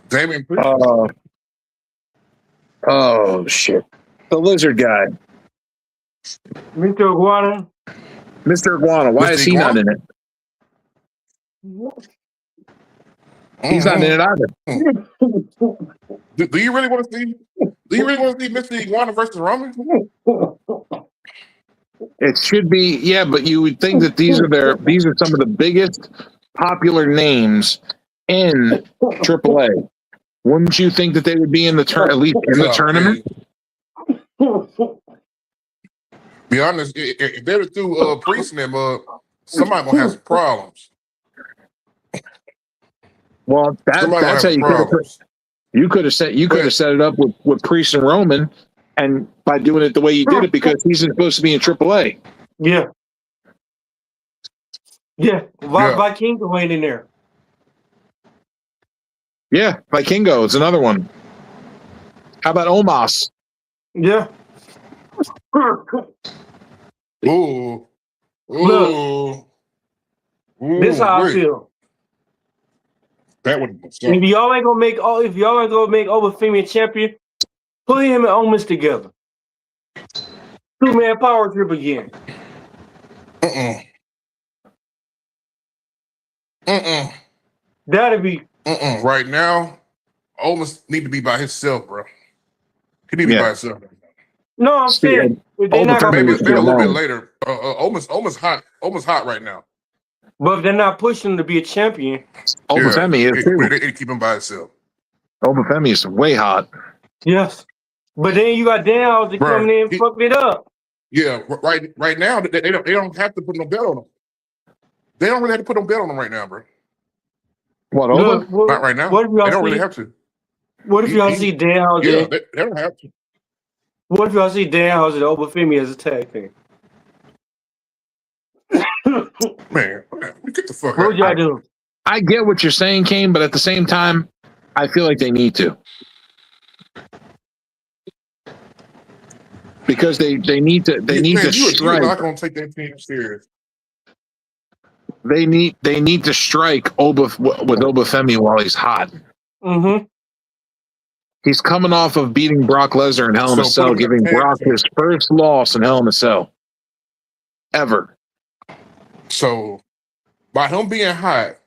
Damian Priest? Oh shit. The lizard guy. Mr. Iguana. Mr. Iguana. Why is he not in it? He's not in it either. Do you really want to see? Do you really want to see Mr. Iguana versus Roman? It should be, yeah, but you would think that these are some of the biggest popular names in AAA. Wouldn't you think that they would be in the at least in the tournament? Be honest, if they were through Priest and them, somebody gonna have some problems. Well, that's how you could have set it up with Priest and Roman, and by doing it the way you did it because he's supposed to be in AAA. Yeah. Yeah. Vikingo ain't in there. Yeah, Vikingo is another one. How about Omos? Yeah. Ooh. Look, this is how I feel. That would. If y'all ain't gonna make over female champion, put him and Omos together. 2-man power trip again. That'd be Right now, almost need to be by himself, bro. He need to be by himself. No, I'm saying they're not gonna Maybe push a him. little bit later. Almost hot right now. But if they're not pushing him to be a champion, Obafemi is too. They keep him by himself. Obafemi is way hot. yes. But then you got Danhausen coming in and fucking it up. Yeah, right now they don't have to put no belt on him. They don't really have to put no belt on him right now, bro. What, Look, Oba? Not right now. What if y'all They don't see, really have to. What if y'all see Danhausen? Yeah, they don't have to. What if y'all see Danhausen and Obafemi as a tag team? Man, get the fuck What out. would y'all do? I get what you're saying, Kane, but at the same time, I feel like they need to. Because they need to strike. You're not gonna take that team serious. They need to strike with Obafemi while he's hot. Mm-hmm. He's coming off of beating Brock Lesnar in Hell in a Cell, giving Brock his first loss in Hell in a Cell ever. So by him being hot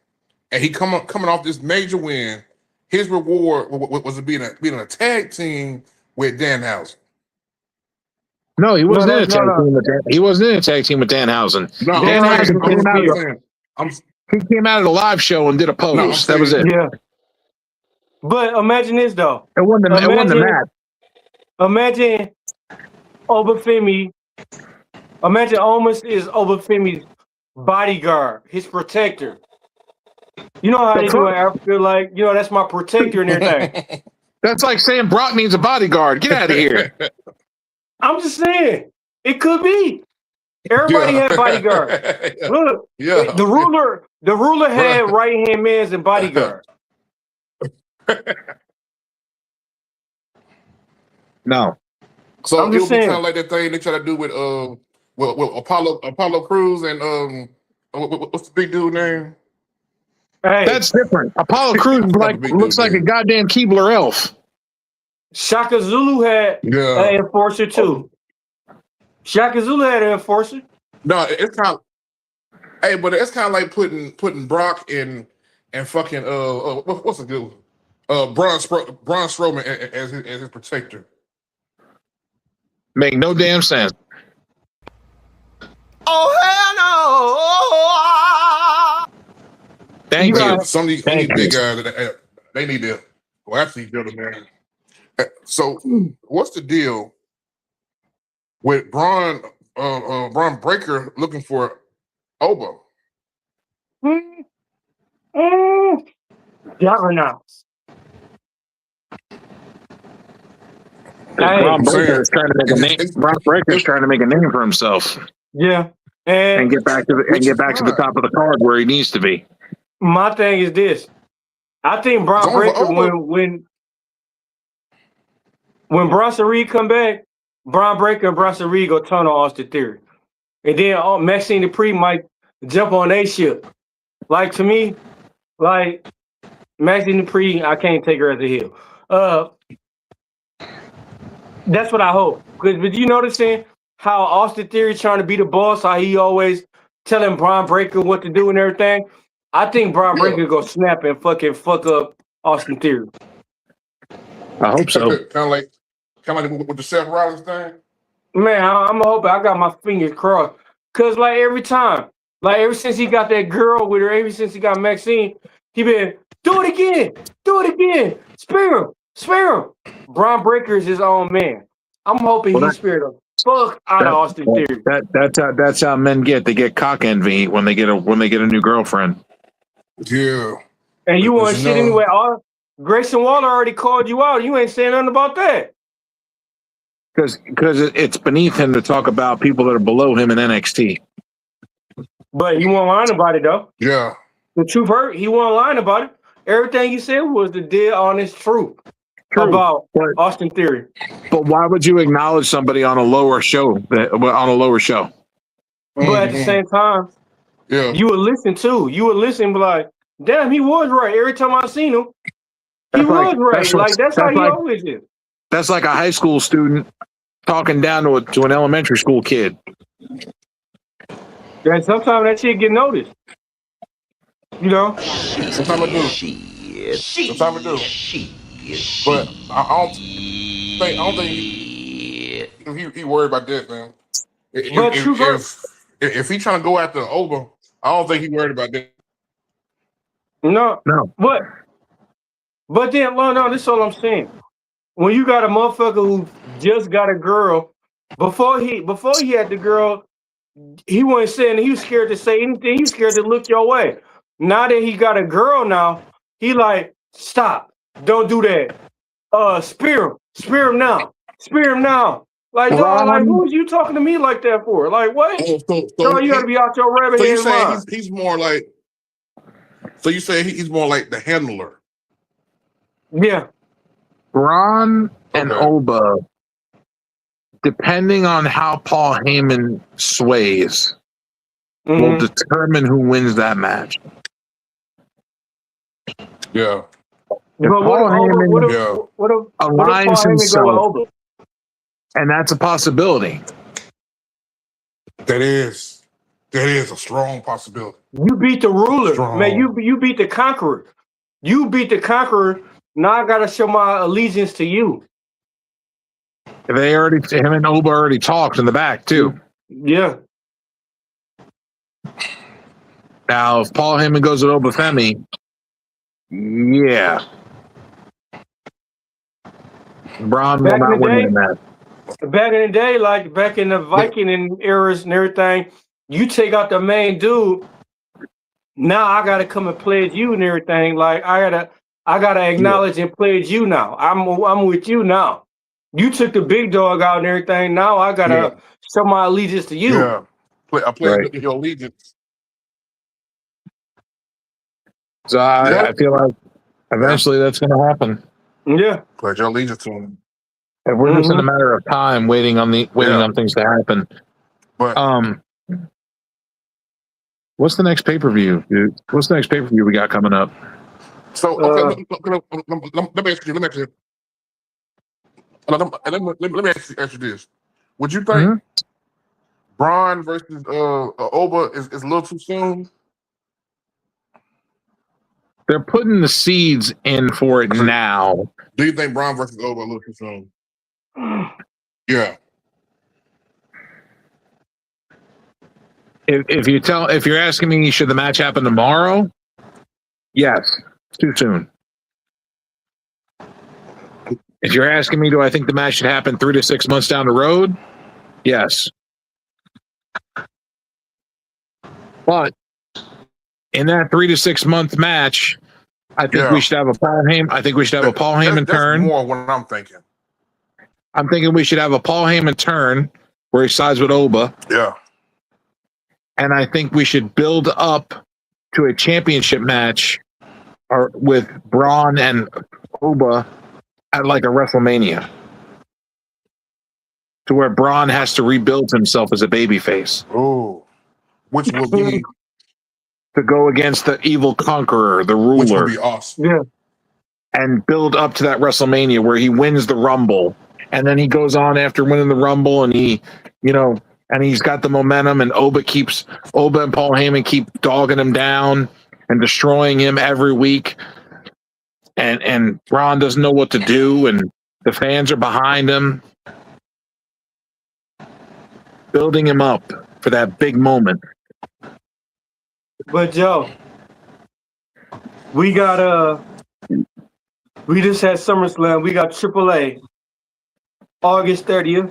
and he coming off this major win, his reward was being a tag team with Danhausen. No, he wasn't in a tag team with Dan. He wasn't in a tag team with Danhausen. No, Danhausen he came out of the live show and did a pose. That was it. Yeah. But imagine this though. It wasn't the match. Imagine Obafemi. Imagine Omos is Obafemi's bodyguard, his protector. You know how they do in Africa, like, you know, that's my protector and everything. That's like saying Brock needs a bodyguard. Get out of here. I'm just saying, it could be. Everybody had bodyguards. Look, the ruler had right hand mans and bodyguards. No. So I'm it just would be saying. kind of like that thing they try to do with Apollo Crews and what's the big dude name? Hey, that's different. Apollo Crews looks like a goddamn Keebler elf. Shaka Zulu had an enforcer too. Shaka Zulu had an enforcer. No, it's kind of, but it's kind of like putting Brock in and fucking what's a good one? Braun Strowman as his protector. Make no damn sense. Oh hell no! Thank you. Some of these big guys they need to actually build a man. So what's the deal with Braun Breaker looking for Oba? Juggernauts. Braun Breaker is trying to make a name. Braun Breaker is trying to make a name for himself. Yeah, and get back to the top of the card where he needs to be. My thing is this: I think Braun Breaker when Bronson Reed come back, Braun Breaker and Bronson Reed go turn on Austin Theory, and then Maxine Dupree might jump on their ship. Like to me, like Maxine Dupree, I can't take her as a heel. That's what I hope. But you noticing how Austin Theory trying to be the boss, how he always telling Braun Breaker what to do and everything? I think Braun Breaker go snap and fuck up Austin Theory. I hope so. kind of like with the Seth Rollins thing. Man, I'm hoping. I got my fingers crossed. Cause like every time, like ever since he got that girl with her, ever since he got Maxine, he been do it again, spare him. Braun Breaker is his own man. I'm hoping he spared the fuck out of Austin Theory. That's how men get. They get cock envy when they get a new girlfriend. Yeah. And you want shit anyway. Grayson Waller already called you out. You ain't saying nothing about that. Because it's beneath him to talk about people that are below him in NXT. But he won't lie about it though. Yeah. The truth hurt. He won't lie about it. Everything he said was the dead honest truth about Austin Theory. But why would you acknowledge somebody on a lower show? But at the same time, you would listen too. You would listen and be like, damn, he was right. Every time I seen him, he was right. That's how he always is. That's like a high school student talking down to an elementary school kid. And sometimes that shit get noticed. You know? Sometimes I do. That's how we do. But I don't think he worried about that, man. But true verse. If he trying to go after Oba, I don't think he worried about that. No. But then, no, this is all I'm saying. When you got a motherfucker who just got a girl, before he had the girl, he wasn't saying, he was scared to say anything. He was scared to look your way. Now that he got a girl now, he like, stop, don't do that. Spear him now. Like, dog, like, who was you talking to me like that for? Like, what? Dog, you gotta be out your rabbit So head you saying mind. he's more like? So you say he's more like the handler? Yeah. Braun and Oba, depending on how Paul Heyman sways, will determine who wins that match. Yeah. But what if Paul Heyman go with Oba? And that's a possibility. That is a strong possibility. You beat the ruler, man. You beat the conqueror. You beat the conqueror. Now I gotta show my allegiance to you. Him and Oba already talked in the back too. Yeah. Now, if Paul Heyman goes with Oba Femi, yeah, Braun will not win in that. Back in the day, like back in the Viking and eras and everything, you take out the main dude. Now I gotta come and pledge you and everything. Like I gotta acknowledge and pledge you now. I'm with you now. You took the big dog out and everything. Now I gotta show my allegiance to you. Yeah, I pledge your allegiance. So I feel like eventually that's going to happen. Yeah, pledge your allegiance to him. And we're just in a matter of time waiting on things to happen. But what's the next pay-per-view, dude? What's the next pay-per-view we got coming up? So let me ask you. Let me ask you this: would you think Braun versus Oba is a little too soon? They're putting the seeds in for it now. Do you think Braun versus Oba a little too soon? Yeah. If you're asking me, should the match happen tomorrow? Yes, it's too soon. If you're asking me, do I think the match should happen 3 to 6 months down the road? Yes. But in that 3 to 6 month match, I think we should have a Paul Heyman. I think we should have a Paul Heyman turn. That's more what I'm thinking. I'm thinking we should have a Paul Heyman turn where he sides with Oba. Yeah. And I think we should build up to a championship match with Braun and Oba at like a WrestleMania, to where Braun has to rebuild himself as a babyface. Oh, which will be to go against the evil conqueror, the ruler. Which would be awesome. Yeah. And build up to that WrestleMania where he wins the Rumble, and then he goes on after winning the Rumble, and he's got the momentum, and Oba and Paul Heyman keep dogging him down and destroying him every week. And Braun doesn't know what to do, and the fans are behind him, building him up for that big moment. But Joe, we just had SummerSlam. We got AAA August 30th.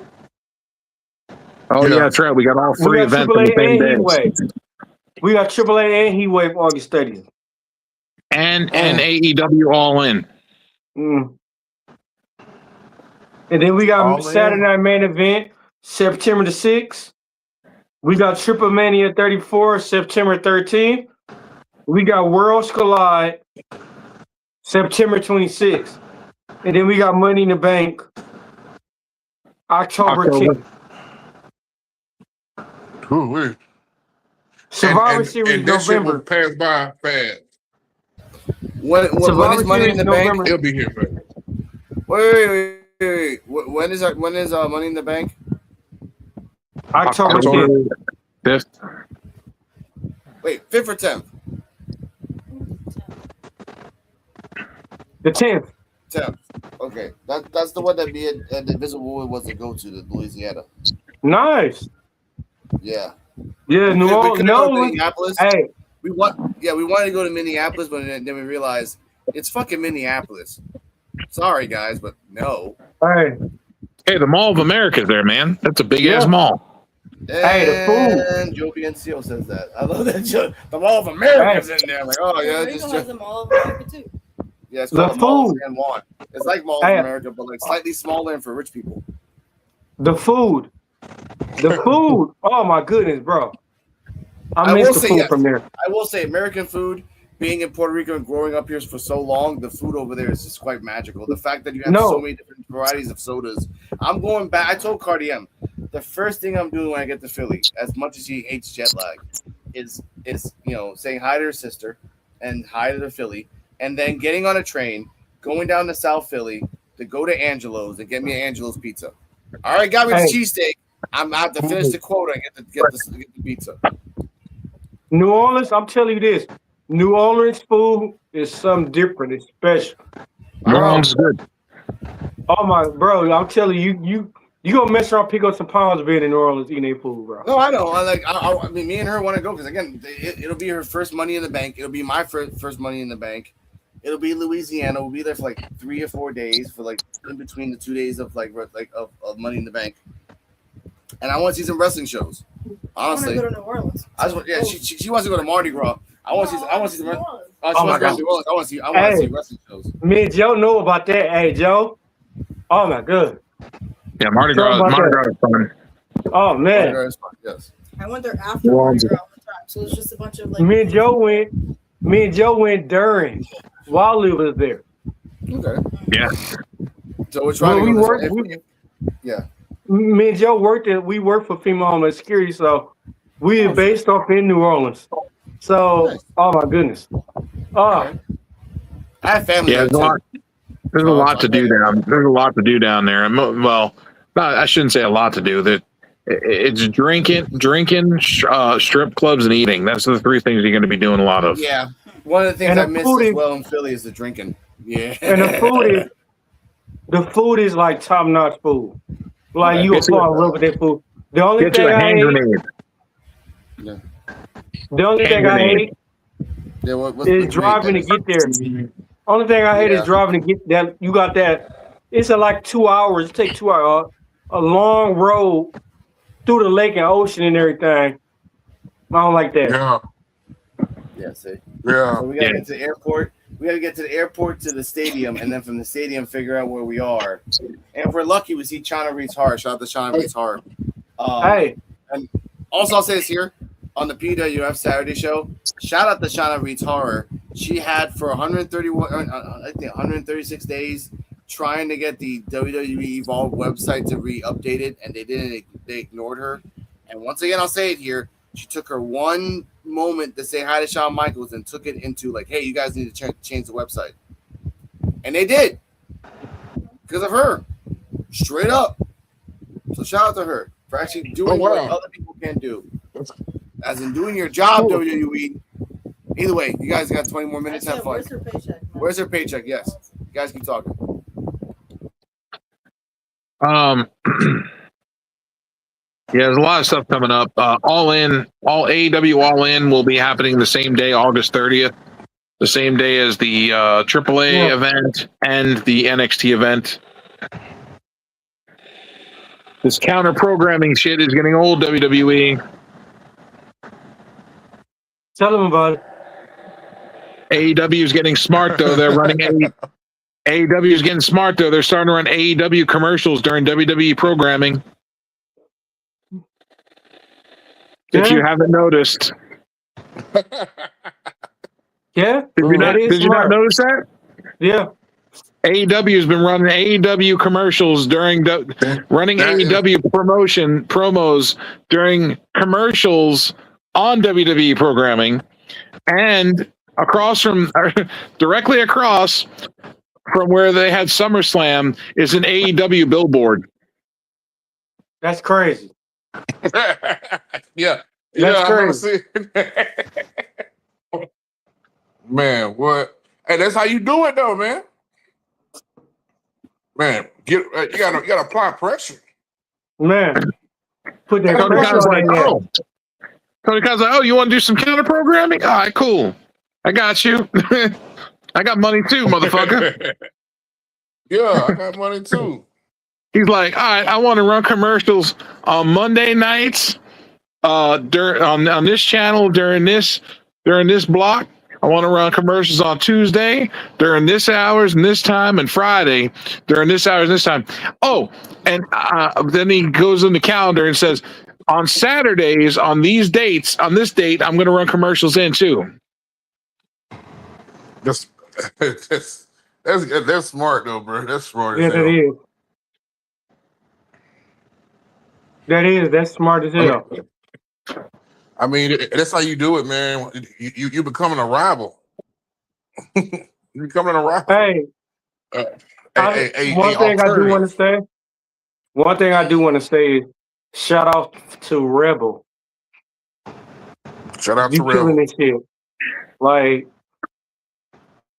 Oh yeah, that's right. We got all three events on the same day. We got AAA and Heatwave August 30th. And AEW All In. And then we got Saturday Night Main Event, September the 6th. We got Triple Mania 34, September 13th. We got Worlds Collide, September 26th. And then we got Money in the Bank, October 10th. Ooh, Survivor Series and that November. Shit will pass by fast. When is Money in the Bank? It'll be here, man. Wait. When is Money in the Bank? October 5th. Wait, 5th or 10th? The 10th. 10th. Okay, that's the one that me and the Invisible Woman was to go to, the Louisiana. Nice. Yeah. Yeah, We couldn't go to Minneapolis. Hey, we wanted to go to Minneapolis, but then we realized it's fucking Minneapolis. Sorry, guys, but no. hey, Hey, the Mall of America is there, man. That's a big ass Yeah. mall. Hey, the food. And Joe Biancio says that. I love that. The Mall of America's in there. Like, oh yeah, Rico has the Mall of America too. yeah, it's The called the Mall of food. San Juan. It's like Mall Hey. of America, but like slightly smaller and for rich people. The food. The food. Oh my goodness, bro. I I miss will the say food yes. from there. I will say American food, being in Puerto Rico and growing up here for so long, the food over there is just quite magical. The fact that you have so many different varieties of sodas. I'm going back. I told Cardi M, the first thing I'm doing when I get to Philly, as much as she hates jet lag, is saying hi to her sister and hi to the Philly, and then getting on a train, going down to South Philly to go to Angelo's and get me an Angelo's pizza. All right, got me the cheesesteak. I'm out to finish the quota and get the pizza. New Orleans, I'm telling you this. New Orleans food is something different. It's special. New Orleans is good. Oh my bro, I'm telling you gonna mess around, pick up some pounds being in New Orleans eating their food, bro. No, I know. I mean, me and her want to go because again, it'll be her first money in the bank. It'll be my first money in the bank. It'll be Louisiana. We'll be there for like 3 or 4 days, for like in between the 2 days of of money in the bank. And I want to see some wrestling shows. Honestly, I want to go to New Orleans. She wants to go to Mardi Gras. I want to see some. Oh my God. I want to see wrestling shows. Me and Joe know about that. Hey Joe. Oh my God. Yeah, Mardi Gras is fun. Oh man. Mardi Gras is fun, yes. I went there after Mardi Gras all the time, so it's just a bunch of like. Me and Joe went during while he was there. Okay. Yeah. So we're trying to go yeah. Me and Joe we worked for Female Homeland Security, so we are based off in New Orleans. So, nice. Oh my goodness. Oh. Okay. I have family there too. There's a lot to do down. There's a lot to do down there. Well, I shouldn't say a lot to do. That it's drinking, strip clubs, and eating. That's the 3 things you're going to be doing a lot of. Yeah, one of the things I miss as well in Philly is the drinking. Yeah, and the food is like top notch food. Like you will fall in love with that food. The only thing I hate. Yeah. The only thing I hate is driving to get there. Only thing I hate is driving to get that. You got that. It's like 2 hours. It takes 2 hours. A long road through the lake and ocean and everything. I don't like that. Yeah. Yeah. See. Yeah. So we gotta get to the airport. We gotta get to the airport to the stadium, and then from the stadium figure out where we are. And if we're lucky, we see China Reed's Heart. Shout out to China Reed's Heart. Hey. And also, I'll say this here on the P.U.W.F Saturday show. Shout out to China Reed's Horror. She had for 136 days trying to get the WWE Evolve website to re-update it, and they didn't. They ignored her. And once again, I'll say it here. She took her one moment to say hi to Shawn Michaels and took it into like, hey, you guys need to change the website. And they did. Because of her. Straight up. So shout out to her for actually doing what other people can do. As in doing your job, WWE. Either way, you guys got 20 more minutes. Have fun. Where's her paycheck? Where's her paycheck? Yes. You guys keep talking. Yeah, there's a lot of stuff coming up. All AEW All In will be happening the same day, August 30th, the same day as the AAA event and the NXT event. This counter programming shit is getting old, WWE. Tell them about it. AEW is getting smart though. They're running AEW is getting smart though. They're starting to run AEW commercials during WWE programming. If you haven't noticed. Yeah. Did you not notice that? Yeah. AEW has been running AEW commercials during AEW promos during commercials on WWE programming, and directly across from where they had SummerSlam is an AEW billboard. That's crazy. Yeah. That's crazy. Man, what? Hey, that's how you do it though, man. Man, you gotta apply pressure. Man, put that Tony pressure Khan's on like, their neck. Tony Khan's like, you want to do some counter programming? All right, cool. I got you. I got money too, motherfucker. Yeah, I got money too. He's like, all right, I want to run commercials on Monday nights, on this channel during this block. I want to run commercials on Tuesday during this hours and this time, and Friday during this hours and this time. Oh, and then he goes in the calendar and says, on Saturdays, on these dates, on this date, I'm going to run commercials in too. That's smart though, bro. That's smart Yeah, as hell. That's smart as hell. I mean, that's how you do it, man. You becoming a rival. You becoming a rival. Hey, one thing I do want to say is shout out to Rebel. Shout out You to killing Rebel. this shit.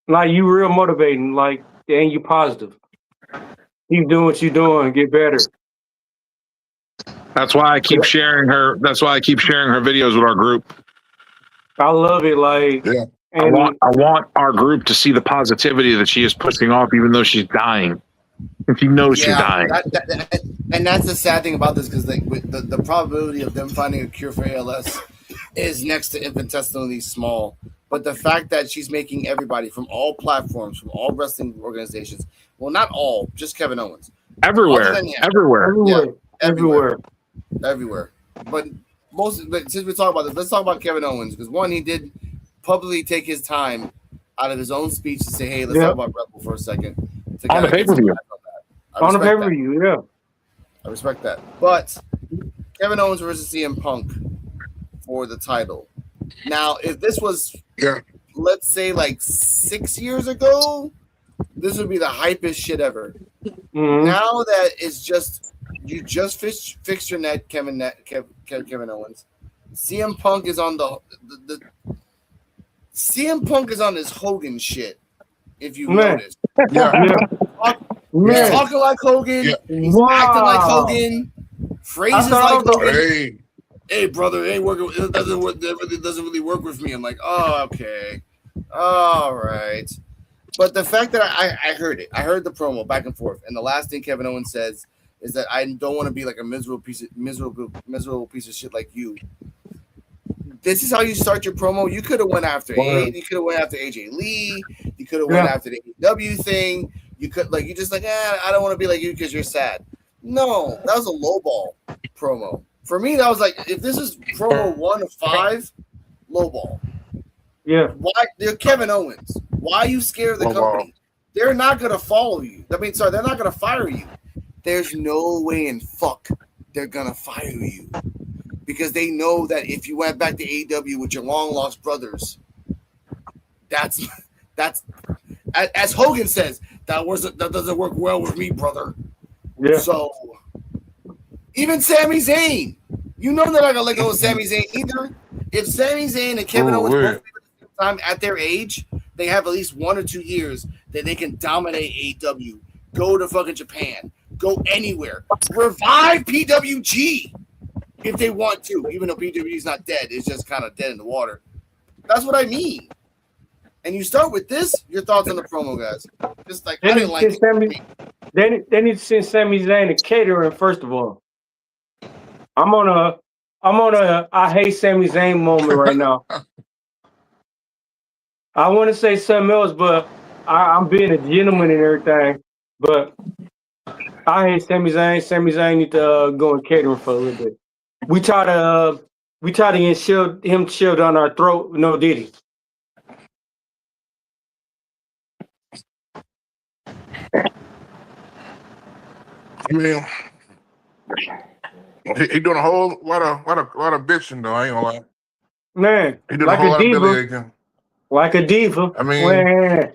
Like you real motivating, and you positive. Keep doing what you're doing, get better. That's why I keep sharing her. That's why I keep sharing her videos with our group. I love it. Yeah. I want our group to see the positivity that she is pushing off, even though she's dying. And she knows she's dying. And that's the sad thing about this, because the probability of them finding a cure for ALS is next to infinitesimally small. But the fact that she's making everybody from all platforms, from all wrestling organizations, well, not all, just Kevin Owens. Everywhere. But since we talk about this, let's talk about Kevin Owens, because one, he did publicly take his time out of his own speech to say, "Hey, let's talk about Rebel for a second." On the pay-per-view. On the pay-per-view, yeah. I respect that. But Kevin Owens versus CM Punk for the title. Now, if this was, let's say, like 6 years ago, this would be the hypest shit ever. Mm-hmm. Now that it's just, you just fixed your net, Kevin Owens. CM Punk is on the CM Punk is on his Hogan shit. If you notice, he's talking like Hogan. Yeah. He's acting like Hogan. Phrases like Hogan. Hey, brother, it ain't working. It doesn't really work with me. I'm like, oh, okay, all right. But the fact that I heard it, I heard the promo back and forth, and the last thing Kevin Owens says is that I don't want to be like a miserable piece of shit like you. This is how you start your promo. You could have went after you could have went after AJ Lee. You could have went after the AEW thing. You could you just I don't want to be like you because you're sad. No, that was a lowball promo. For me, that was like, if this is promo 1 of 5, lowball. Yeah. Why? They're Kevin Owens. Why are you scared of the company? They're not gonna follow you. They're not gonna fire you. There's no way in fuck they're gonna fire you. Because they know that if you went back to AEW with your long lost brothers, that's as Hogan says, that doesn't work well with me, brother. Yeah. So even Sami Zayn, you know they're not gonna let go of Sami Zayn either. If Sami Zayn and Kevin Owens both at the same time at their age, they have at least 1 or 2 years that they can dominate AEW, go to fucking Japan, go anywhere, revive PWG. If they want to, even though PWG is not dead, it's just kind of dead in the water. That's what I mean. And you start with this. Your thoughts on the promo, guys? Just like I didn't like it. They need to send Sami Zayn to catering first of all. I'm on a I hate Sami Zayn moment right now. I want to say something else, but I'm being a gentleman and everything. But I hate Sami Zayn. Sami Zayn need to go in catering for a little bit. We try to get him shoved down our throat. No, did he? I mean, he doing a whole lot of bitching though. I ain't gonna lie. Man, he doing a whole lot of bellyaching. Like a diva. I mean,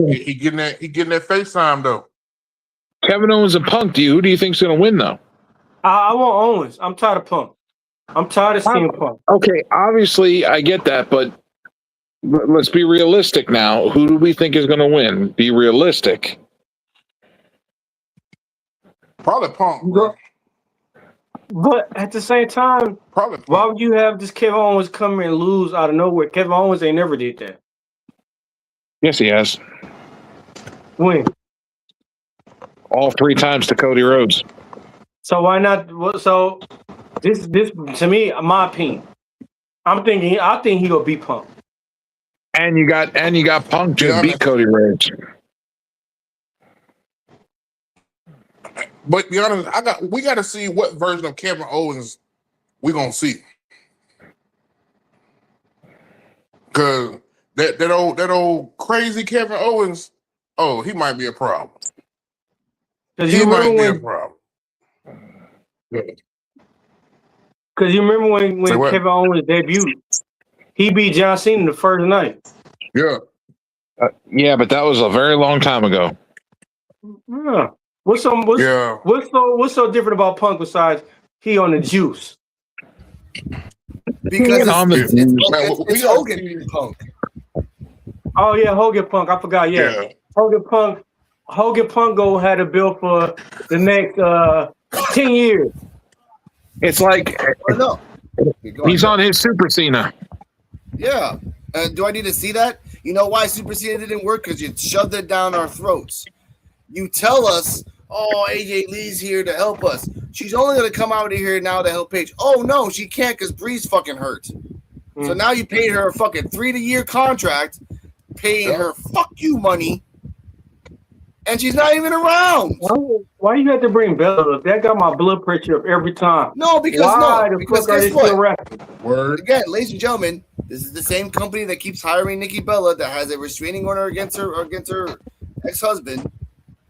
he getting that FaceTime though. Kevin Owens and Punk, who do you think's going to win, though? I want Owens. I'm tired of Punk. I'm tired of seeing Punk. Okay, obviously, I get that, but Let's be realistic now. Who do we think is going to win? Be realistic. Probably Punk, bro. But at the same time, Probably Punk. why would you have this Kevin Owens come in and lose out of nowhere? Kevin Owens ain't never did that. Yes, he has. When? All 3 times to Cody Rhodes. So why not? So this to me, my opinion. I think he gonna beat Punk. And you got Punk just beat Cody Rhodes. But be honest, we got to see what version of Kevin Owens we gonna see. Cause that old crazy Kevin Owens, he might be a problem. Because He might be a problem. Because you remember when Kevin Owens debuted, he beat John Cena the first night. Yeah. Yeah, but that was a very long time ago. Yeah. What's so different about Punk besides he on the juice? Because it's Hogan being Punk. Oh yeah, Hogan Punk. I forgot. Yeah. Hogan Punk had a bill for the next 10 years. It's like he's on his Super Cena. Yeah. Do I need to see that? You know why Super Cena didn't work? Because you shoved it down our throats. You tell us, AJ Lee's here to help us. She's only going to come out of here now to help Paige. Oh, no, she can't because Bree's fucking hurt. So now you paid her a fucking 3-year contract, paying her fuck you money, and she's not even around. Why you have to bring Bella up? That got my blood pressure up every time. No, because guess what? Word. Again, ladies and gentlemen, this is the same company that keeps hiring Nikki Bella that has a restraining order against her ex-husband.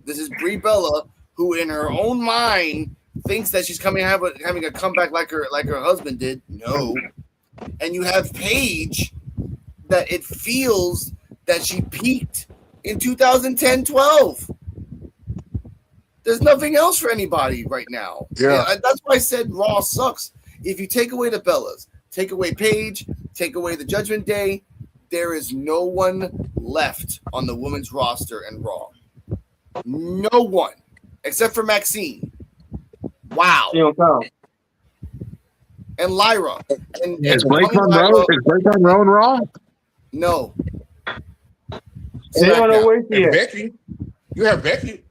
This is Brie Bella, who in her own mind thinks that she's having a comeback like her husband did. No. And you have Paige that it feels that she peaked in 2010-12. There's nothing else for anybody right now. Yeah. That's why I said Raw sucks. If you take away the Bellas, take away Paige, take away the Judgment Day, there is no one left on the women's roster and Raw. No one. Except for Maxine. Wow. And Lyra. Is Blake Monroe in Raw? No. They don't know where she is. Becky. You have Becky.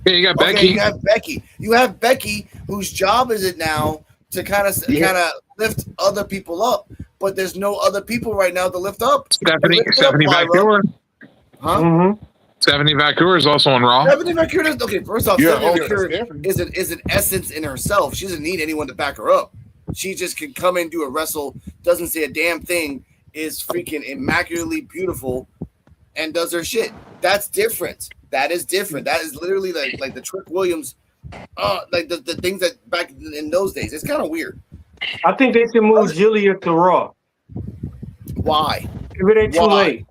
Yeah, you got Becky. You have Becky. You have Becky, whose job is it now to kind of lift other people up, but there's no other people right now to lift up. Stephanie Vancouver. Huh? Mm-hmm. Stephanie Vancouver is also on Raw. Stephanie Vancouver first off, Stephanie Vancouver is an essence in herself. She doesn't need anyone to back her up. She just can come in, do a wrestle, doesn't say a damn thing, is freaking immaculately beautiful, and does her shit. That's different. That is different. That is literally like the Trick Williams, like the things that back in those days. It's kind of weird. I think they should move Julia to Raw. Why? If it ain't too late.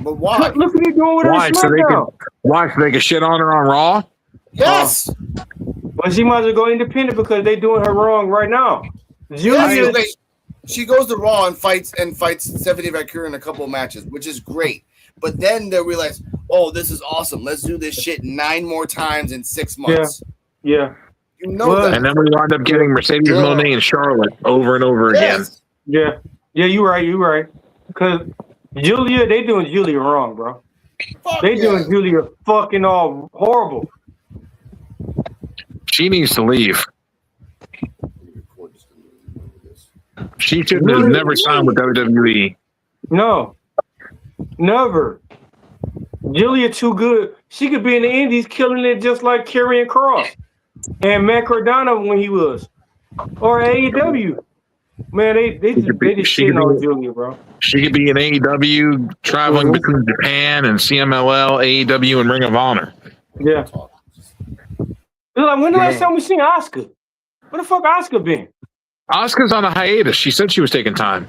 But why? Look what they're doing with her SmackDown. So they can shit on her on Raw? Yes. But she might as well go independent because they're doing her wrong right now. Julia, she goes to Raw and fights Stephanie Vancouver in a couple of matches, which is great. But then they realize, this is awesome. Let's do this shit 9 more times in 6 months. Yeah. You know that. And then we wind up getting Mercedes Moné and Charlotte over and over again. Yeah. Yeah, you're right. Because Julia, they doing Julia wrong, bro. Doing Julia fucking all horrible. She needs to leave. She should have never signed with WWE. No. Never. Julia too good. She could be in the Indies killing it just like Karrion Kross and Matt Cardona when he was. Or AEW. Man, they just shitting on Julia, bro. She could be in AEW, traveling between Japan and CMLL, AEW, and Ring of Honor. Yeah. Like, when the last time we seen Asuka? Where the fuck Asuka been? Asuka's on a hiatus. She said she was taking time.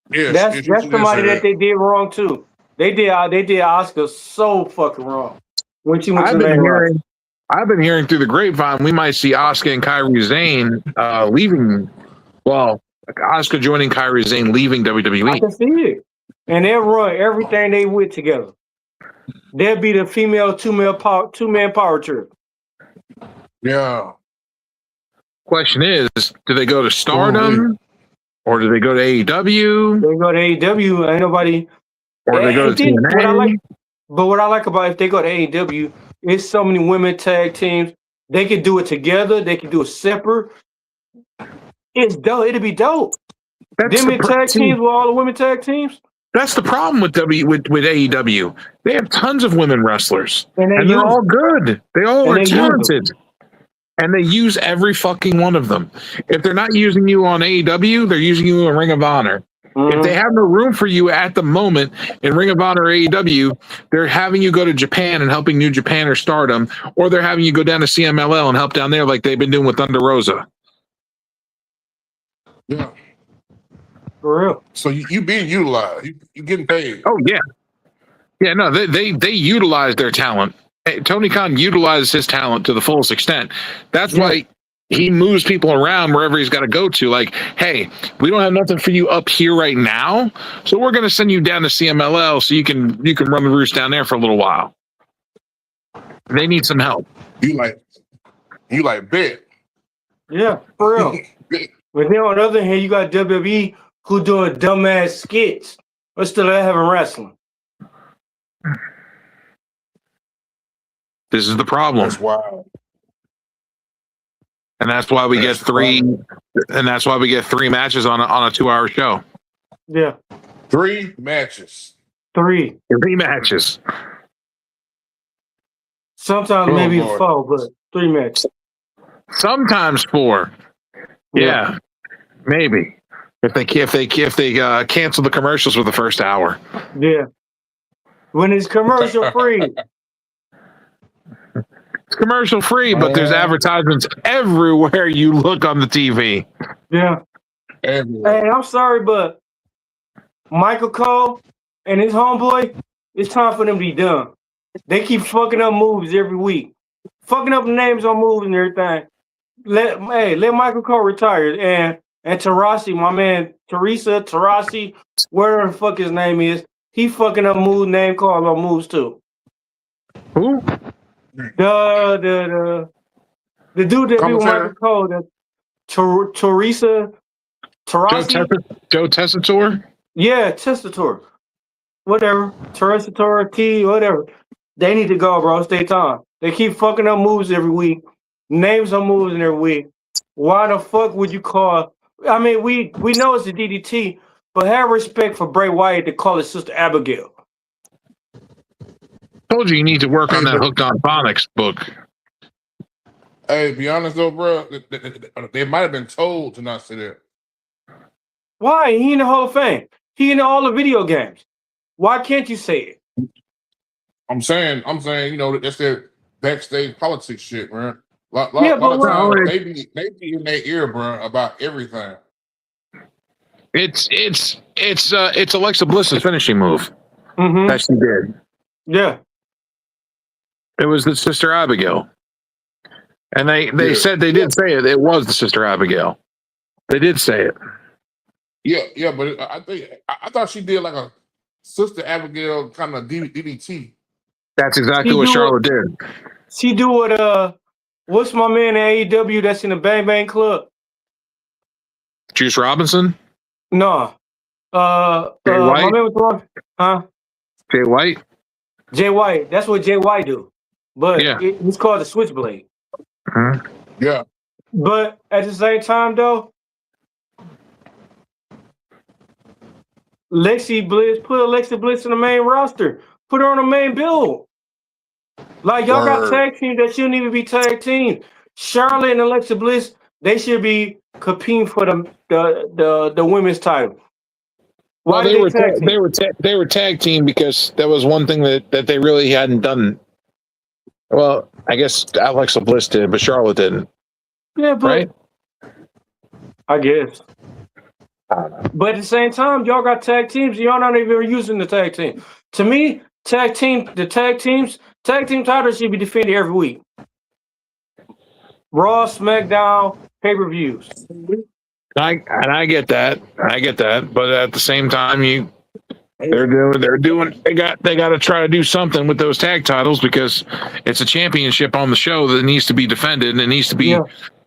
That's somebody that they did wrong too. They did Asuka so fucking wrong when she went to the I've been hearing through the grapevine we might see Asuka and Kairi Sane leaving. Well, Like Asuka joining Kairi Sane, leaving I WWE. can see it. And they'll run everything they with together. They'll be the female two-man power trip. Yeah. Question is, do they go to Stardom, or do they go to AEW, They go to AEW, ain't nobody. or do they go to TNA? What I like about if they go to AEW, it's so many women tag teams. They could do it together. They could do it separate. It's dope. It'd be dope. Them in tag teams with all the women tag teams. That's the problem with AEW. They have tons of women wrestlers, And they're all good. They all are they use talented, and they use every fucking one of them. If they're not using you on AEW, they're using you in Ring of Honor. If they have no room for you at the moment in Ring of Honor or AEW, they're having you go to Japan and helping New Japan or Stardom, or they're having you go down to CMLL and help down there like they've been doing with Thunder Rosa. Yeah. For real. So you being utilized. You getting paid. Oh yeah. Yeah, no, they utilize their talent. Tony Khan utilizes his talent to the fullest extent. That's why he moves people around wherever he's got to go to. Like, hey, we don't have nothing for you up here right now, so we're going to send you down to CMLL so you can run the roost down there for a little while. They need some help. You like bet. Yeah, for real. But then on the other hand, you got WWE who doing dumbass skits, but still having wrestling. This is the problem. That's wild. And that's why we get three matches on a 2-hour show. Yeah. 3 matches. 3. 3 matches. Sometimes maybe 4, but 3 matches. Sometimes 4. Yeah. Maybe. If they cancel the commercials for the first hour. Yeah. When it's commercial free. It's commercial free, but there's advertisements everywhere you look on the TV. Yeah. Everywhere. Hey, I'm sorry, but Michael Cole and his homeboy, it's time for them to be done. They keep fucking up moves every week. Fucking up names on moves and everything. Let Michael Cole retire. And Tarasi, my man, Tarasi, whatever the fuck his name is, he fucking up name calls on moves too. Who? The dude that be with Michael Cole, Tarasi. Joe Tessitore? Yeah, Tessitore. Whatever. Tessitore, T, whatever. They need to go, bro. It's their time. They keep fucking up moves every week. Names on moves every week. Why the fuck would you call? I mean, we know it's a DDT, but have respect for Bray Wyatt to call his sister Abigail. Told you need to work on that Hooked on Phonics book. Hey, be honest though, bro, they might have been told to not say that. Why? He in the Hall of Fame. He in all the video games. Why can't you say it? I'm saying, that's their backstage politics shit, man. Lot of times they be in their ear, bro, about everything. It's Alexa Bliss's finishing move that she did. Yeah. It was the Sister Abigail. And they said they did say it. It was the Sister Abigail. They did say it. Yeah, but I thought she did like a Sister Abigail kind of DDT. That's exactly what Charlotte did. She do what what's my man in AEW that's in the Bang Bang Club? Juice Robinson? No. Jay White? My man was huh? Jay White? Jay White. That's what Jay White do. But it's called the Switchblade. Yeah. But at the same time, though, Lexi Bliss, put Alexa Bliss in the main roster. Put her on the main build. Like, y'all got tag teams that shouldn't even be tag teams. Charlotte and Alexa Bliss, they should be competing for the women's title. Why they were tag team because that was one thing that they really hadn't done. Well, I guess Alexa Bliss did, but Charlotte didn't. Yeah, but right? I guess. But at the same time, y'all got tag teams. Y'all not even using the tag team. To me, tag team titles should be defended every week. Raw, SmackDown, pay-per-views. I get that. But at the same time, they got to try to do something with those tag titles because it's a championship on the show that needs to be defended and it needs to be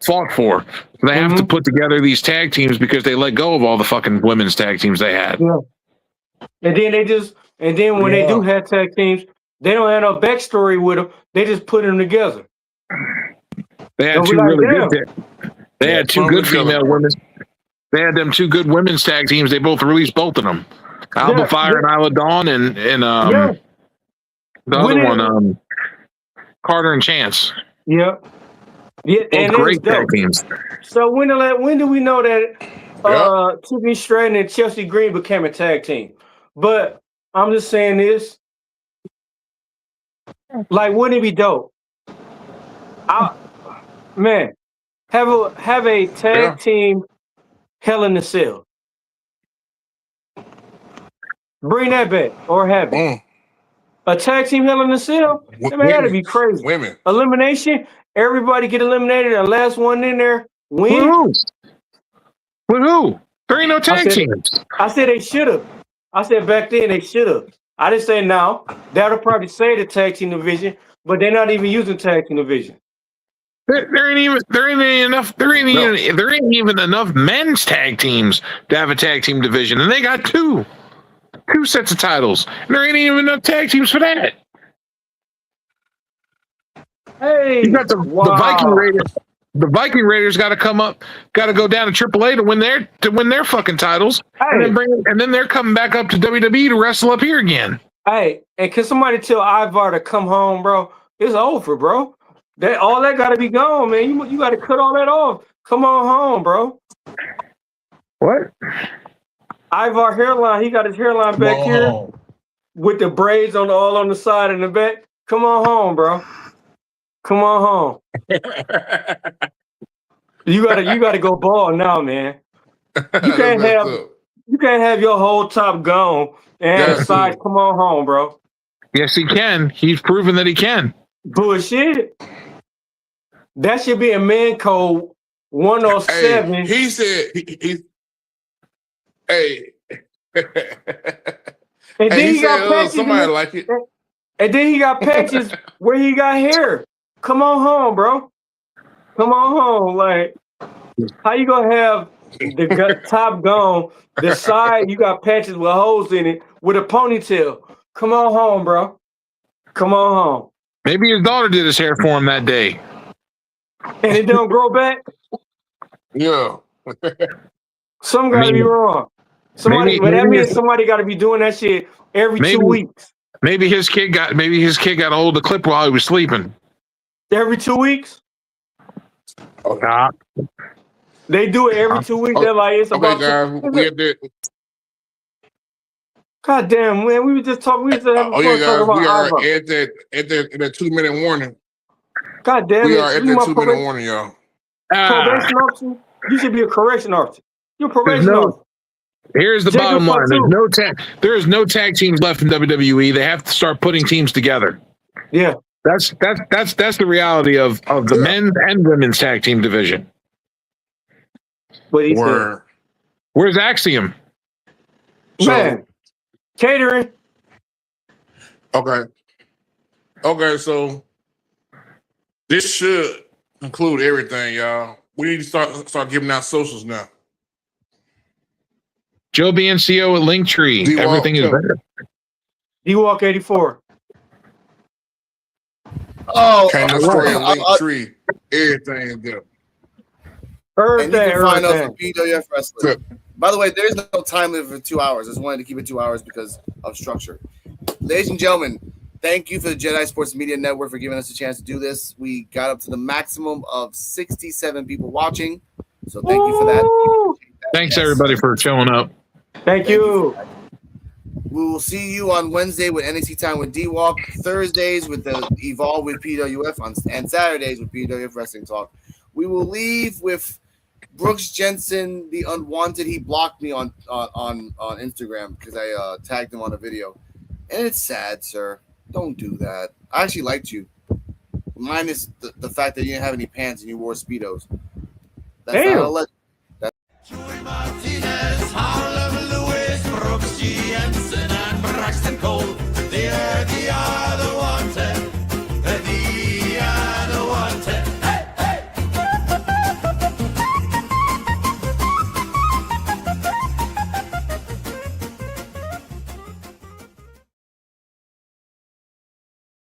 fought for. They have to put together these tag teams because they let go of all the fucking women's tag teams they had. Yeah. And then when they do have tag teams, they don't have no backstory with them. They just put them together. They had two really good. They had two good female women. They had them two good women's tag teams. They both released both of them. Alba Fire and Isla Dawn and the other one, Carter and Chance. Yep. Yeah, both and great tag teams. So when do we know that Tiffany Stratton and Chelsea Green became a tag team? But I'm just saying this. Like, wouldn't it be dope? Man, have a tag team Hell in the Cell. Bring that back or have it. A tag team Hell in the Cell? That had to be crazy. Women. Elimination. Everybody get eliminated. The last one in there wins. With who? There ain't no tag teams. I said they should have. I said back then they should have. I didn't say now. That'll probably say the tag team division, but they're not even using tag team division. There ain't even enough men's tag teams to have a tag team division, and they got two sets of titles. And there ain't even enough tag teams for that. Hey, you got the Viking Raiders. The Viking Raiders got to come up, got to go down to AAA to win their fucking titles, and then they're coming back up to WWE to wrestle up here again. Hey, and can somebody tell Ivar to come home, bro? It's over, bro. All that got to be gone, man. You got to cut all that off. Come on home, bro. What? Ivar hairline. He got his hairline back here with the braids all on the side and the back. Come on home, bro. Come on home. You gotta go bald now, man. You can't have your whole top gone and have the sides. Come on home, bro. Yes, he can. He's proven that he can. Bullshit. That should be a man code 107. Hey, he said he hey. And then he got patches. Somebody like it. And then he got patches where he got hair. Come on home, bro. Come on home. Like, how you gonna have the top gone, the side you got patches with holes in it with a ponytail? Come on home, bro. Come on home. Maybe his daughter did his hair for him that day. And it don't grow back? Yeah. Something gotta be wrong. That means somebody gotta be doing that shit every 2 weeks. Maybe his kid got a hold of the clip while he was sleeping. Every 2 weeks? They do it every 2 weeks. They're like, it's about. Okay, guys. God damn, man. We were just talking. We were just having fun talking about we are Ivar. at that 2 minute warning. God damn we it. are at that 2 minute warning, y'all. Probation officer? You should be a correction officer. You're a probation officer. Here's the bottom line. There's no tag teams left in WWE. They have to start putting teams together. Yeah. That's the reality of the men's and women's tag team division. What he said. Where's Axiom? Man, catering. Okay, so this should include everything, y'all. We need to start giving out socials now. Joe BNCO at Linktree. Everything is better. D-Walk 84. Can't destroy Linktree. Everything is there. And you can find us on P.U.W.F Wrestling. By the way, there's no time limit for 2 hours. I just wanted to keep it 2 hours because of structure. Ladies and gentlemen, thank you for the Jedi Sports Media Network for giving us a chance to do this. We got up to the maximum of 67 people watching. So thank you for that. Thanks, everybody, for showing up. Thank you. We will see you on Wednesday with NXT Time with D-Walk, Thursdays with the Evolve with P.U.W.F, and Saturdays with P.U.W.F Wrestling Talk. We will leave with Brooks Jensen, the unwanted. He blocked me on Instagram because I tagged him on a video. And it's sad, sir. Don't do that. I actually liked you. Minus the fact that you didn't have any pants and you wore Speedos. That's not a legend. Martinez, Harlem Lewis, Brooks, Jensen, and Braxton Cole.